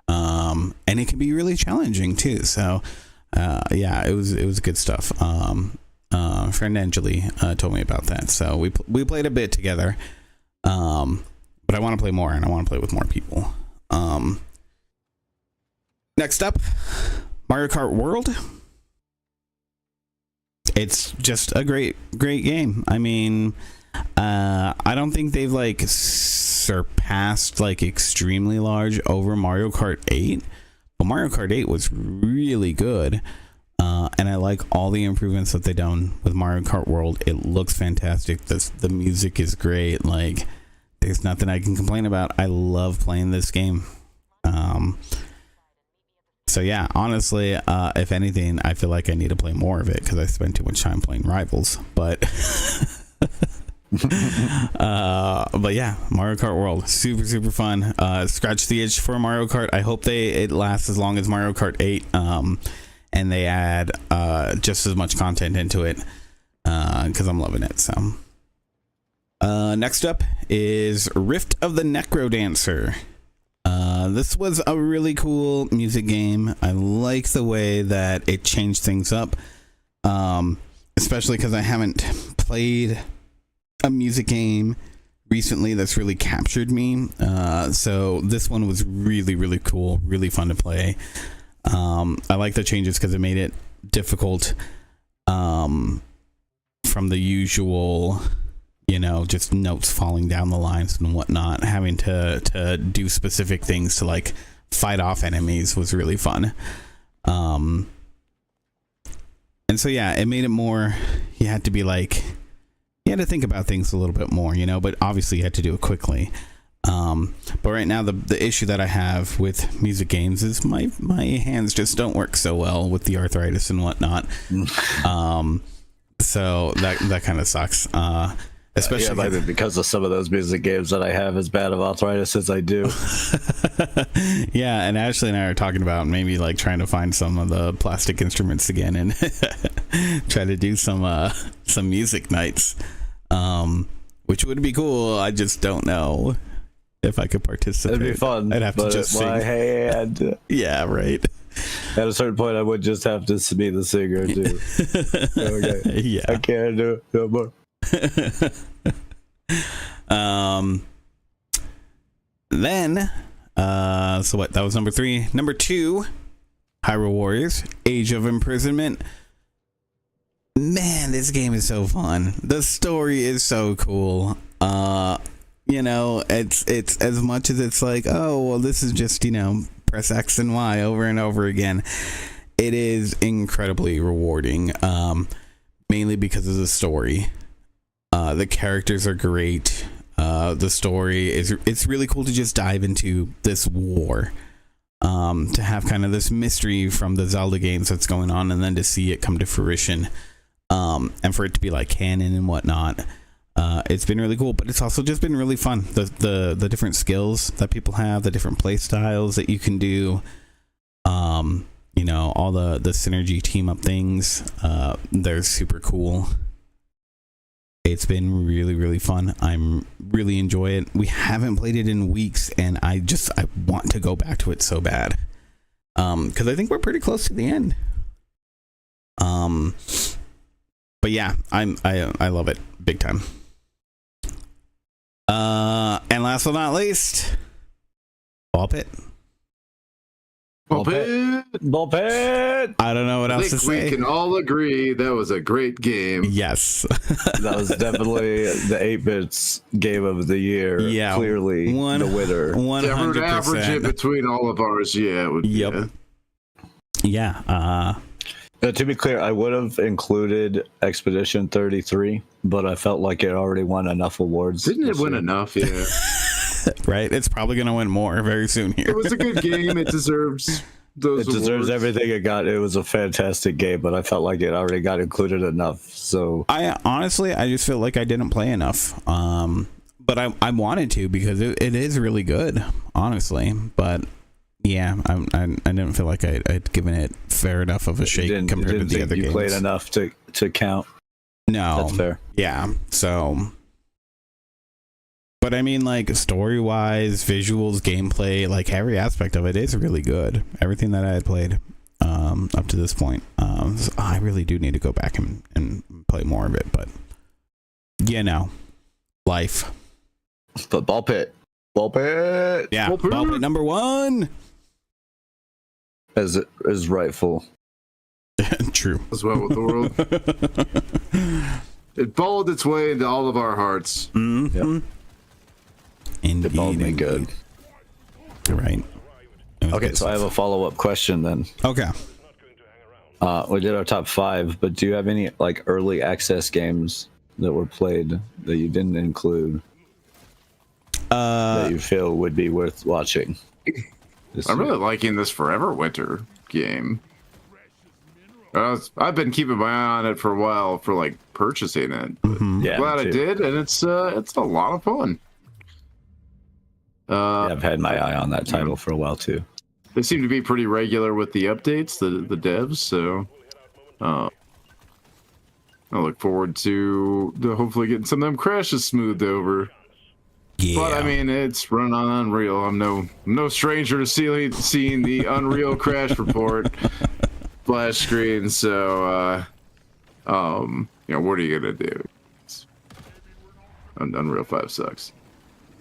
and it can be really challenging too. So, yeah, it was good stuff. Friend Angeli told me about that, so we played a bit together. But I want to play more, and I want to play with more people. Next up, Mario Kart World. It's just a great game. I mean, I don't think they've like surpassed like extremely large over Mario Kart 8, but Mario Kart 8 was really good. And I like all the improvements that they've done with Mario Kart World. It looks fantastic. The music is great. Like, there's nothing I can complain about. I love playing this game. So yeah, honestly, if anything, I feel like I need to play more of it because I spend too much time playing Rivals. But but yeah, Mario Kart World, super fun. Scratch the itch for Mario Kart. I hope it lasts as long as Mario Kart 8. And they add just as much content into it because I'm loving it. So next up is Rift of the Necrodancer. This was a really cool music game. I like the way that it changed things up, especially because I haven't played a music game recently that's really captured me. So this one was really cool, really fun to play. I like the changes because it made it difficult from the usual, just notes falling down the lines and whatnot. Having to do specific things to like fight off enemies was really fun. And so yeah, it made it more, you had to think about things a little bit more, but obviously you had to do it quickly. But right now the issue that I have with music games is my hands just don't work so well with the arthritis and whatnot. So that kind of sucks. Especially because of some of those music games that I have as bad of arthritis as I do. Yeah, and Ashley and I are talking about maybe like trying to find some of the plastic instruments again and try to do some music nights, which would be cool. I just don't know if I could participate. It'd be fun. I'd have to just sing. My hand. Yeah, right. At a certain point, I would just have to be the singer too. Okay. Yeah, I can't do it no more. Then so what, that was number 3. Number 2, Hyrule Warriors Age of Imprisonment. Man, this game is so fun. The story is so cool. It's as much as it's like, oh well, this is just press X and Y over and over again. It is incredibly rewarding, mainly because of the story. The characters are great. The story it's really cool to just dive into this war, to have kind of this mystery from the Zelda games that's going on, and then to see it come to fruition, and for it to be like canon and whatnot. It's been really cool, but it's also just been really fun. The different skills that people have, the different play styles that you can do, all the synergy team up things, they're super cool. It's been really fun. I'm really enjoy it. We haven't played it in weeks, and I want to go back to it so bad, because I think we're pretty close to the end. But yeah, I love it big time. And last but not least, Ball Pit. Ball Pit. I don't know what else to say. We can all agree that was a great game. Yes. That was definitely the 8-bits game of the year. Yeah, clearly the winner. 100%. Average it between all of ours. Yeah, it would. Yep. Yeah. To be clear, I would have included Expedition 33, but I felt like it already won enough awards. Didn't it win enough? Yeah. Right? It's probably going to win more very soon here. It was a good game. It deserves those It deserves awards. everything it got. It was a fantastic game, but I felt like it already got included enough. So I just feel like I didn't play enough. But I wanted to, because it is really good, honestly. But yeah, I didn't feel like I'd given it fair enough of a shake compared to the other games. You played enough to count. No, That's fair. Yeah, so. But I mean, like, story-wise, visuals, gameplay, like, every aspect of it is really good. Everything that I had played up to this point. So I really do need to go back and play more of it, but, life. But Ball Pit. Yeah, Ball Pit. Ball Pit number 1. as it is rightful. True. As well with the world. It followed its way into all of our hearts. Mm-hmm. Indeed, It balled me good. Right. Okay, so I have a follow-up question then. Okay. We did our top 5, but do you have any like early access games that were played that you didn't include that you feel would be worth watching? I'm really liking this Forever Winter game. I've been keeping my eye on it for a while for like purchasing it. Yeah, Glad I me too. did, and it's a lot of fun. Yeah, I've had my eye on that title for a while too. They seem to be pretty regular with the updates, the devs. So I look forward to hopefully getting some of them crashes smoothed over. Yeah. But I mean, it's run on Unreal. I'm no stranger to seeing the Unreal crash report splash screen. So what are you gonna do? Unreal 5 sucks.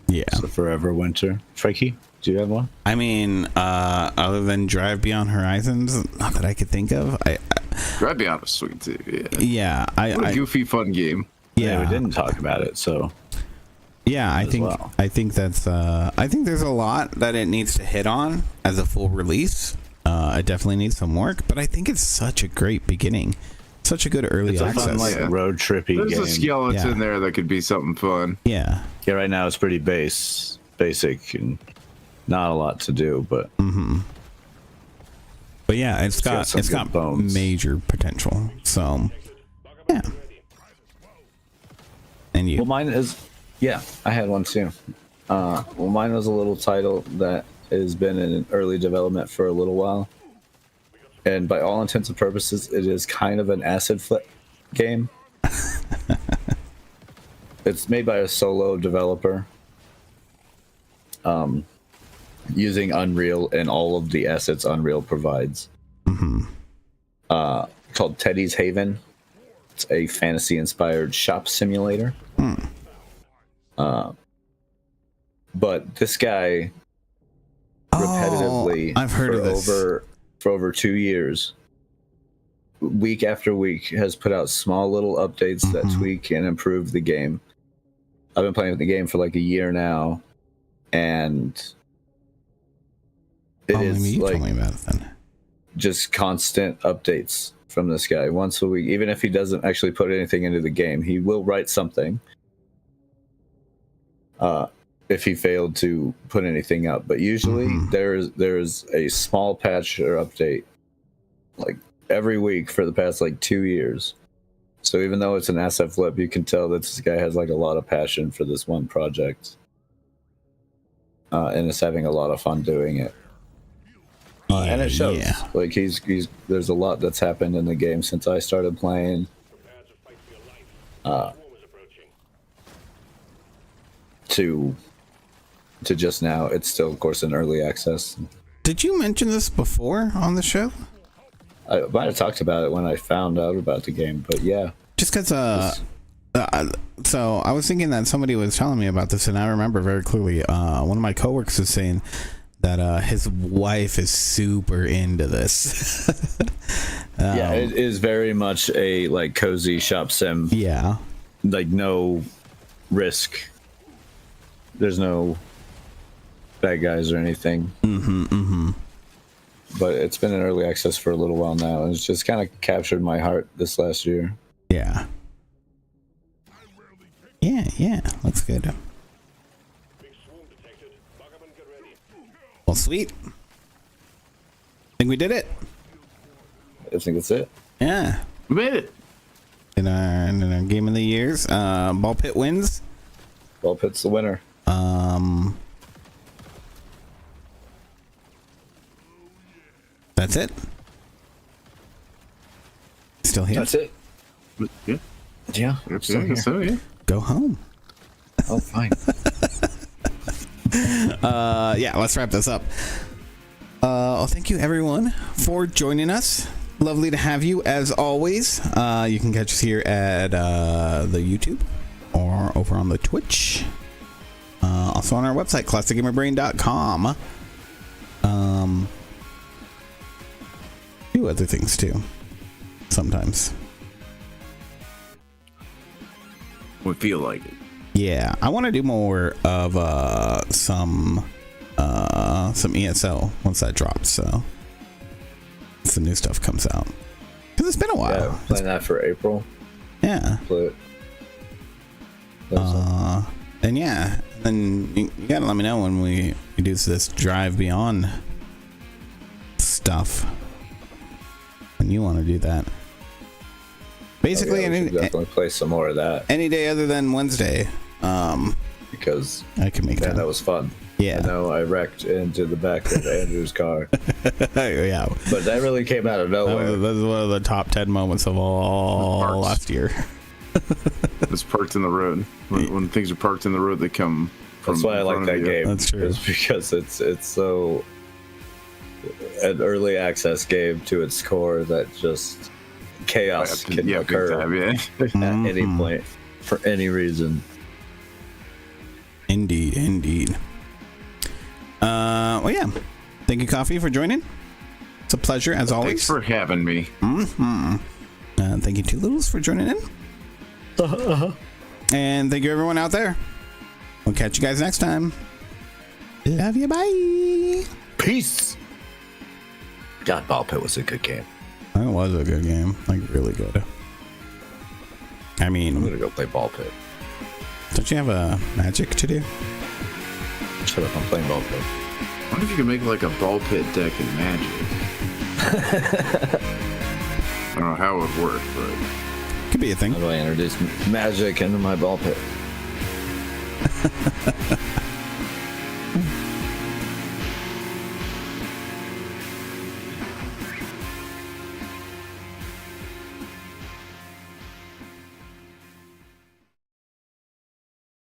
Yeah. So Forever Winter. Frankie, do you have one? I mean, other than Drive Beyond Horizons, not that I could think of. Drive Beyond was sweet too. Yeah. Yeah. What a goofy, fun game. Yeah. We didn't talk about it, so Yeah, I think well. I think that's I think there's a lot that it needs to hit on as a full release. It definitely needs some work, but I think it's such a great beginning, such a good early it's a access. fun like Yeah. road trippy There's game. a skeleton Yeah. there that could be something fun. Yeah, Yeah, right now it's pretty basic and not a lot to do, but but yeah, it's got some good bones. major potential. So yeah, and you well, mine is I had one too. Mine was a little title that has been in early development for a little while, and by all intents and purposes, it is kind of an acid flip game. It's made by a solo developer, using Unreal and all of the assets Unreal provides. Called Teddy's Haven. It's a fantasy-inspired shop simulator. But this guy repetitively I've heard of this. for over 2 years, week after week, has put out small little updates that tweak and improve the game. I've been playing the game for like a year now, and it maybe is you like told me about it then. just constant updates from this guy once a week. Even if he doesn't actually put anything into the game, he will write something. If he failed to put anything up, but usually there's a small patch or update like every week for the past like 2 years. So even though it's an asset flip, you can tell that this guy has like a lot of passion for this one project, and is having a lot of fun doing it. And it shows. Yeah. Like he's there's a lot that's happened in the game since I started playing. To just now. It's still, of course, in early access. Did you mention this before on the show? I might have talked about it when I found out about the game, but yeah. Just because, so I was thinking that somebody was telling me about this, and I remember very clearly. One of my coworkers was saying that his wife is super into this. Yeah, it is very much a like cozy shop sim. Yeah. Like no risk. There's no bad guys or anything. But it's been in early access for a little while now, and it's just kind of captured my heart this last year. Yeah. Yeah. Looks good. Well, sweet. Think we did it. I think that's it. Yeah. We made it. In our game of the years, Ball Pit wins. Ball Pit's the winner. That's it. Still here. That's it. Yeah. Yeah, I'm still here. So yeah. Go home. Oh, fine. Yeah, let's wrap this up. Thank you everyone for joining us. Lovely to have you as always. You can catch us here at the YouTube or over on the Twitch. Also on our website, classicgamerbrain.com. do other things too. Sometimes. We feel like it. Yeah, I want to do more of some ESO once that drops. So, once the new stuff comes out, because it's been a while. Yeah, plan that for April. Yeah. Play it. And yeah, then you gotta let me know when we do this Drive Beyond stuff. When you want to do that. Basically, we should definitely play some more of that. Any day other than Wednesday. Because I can make that was fun. Yeah. I know I wrecked into the back of Andrew's car. Yeah. But that really came out of nowhere. That was one of the top 10 moments of all last year. It's parked in the road. When things are parked in the road, they come from. That's why I like that game. That's true. It's because it's so an early access game to its core that just chaos can occur big time, at any point for any reason. Indeed. Well, yeah. Thank you, Coffee, for joining. It's a pleasure, as always. Thanks for having me. Thank you, Two Littles, for joining in. And thank you, everyone out there. We'll catch you guys next time. Love you. Bye. Peace. God, Ball Pit was a good game. That was a good game. Like, really good. I I'm mean, gonna go play Ball Pit. don't you have a magic to do? Shut up, I'm playing Ball Pit. I wonder if you could make like a ball pit deck in Magic. I don't know how it would work, but Could be a thing. How do I introduce magic into my Ball Pit?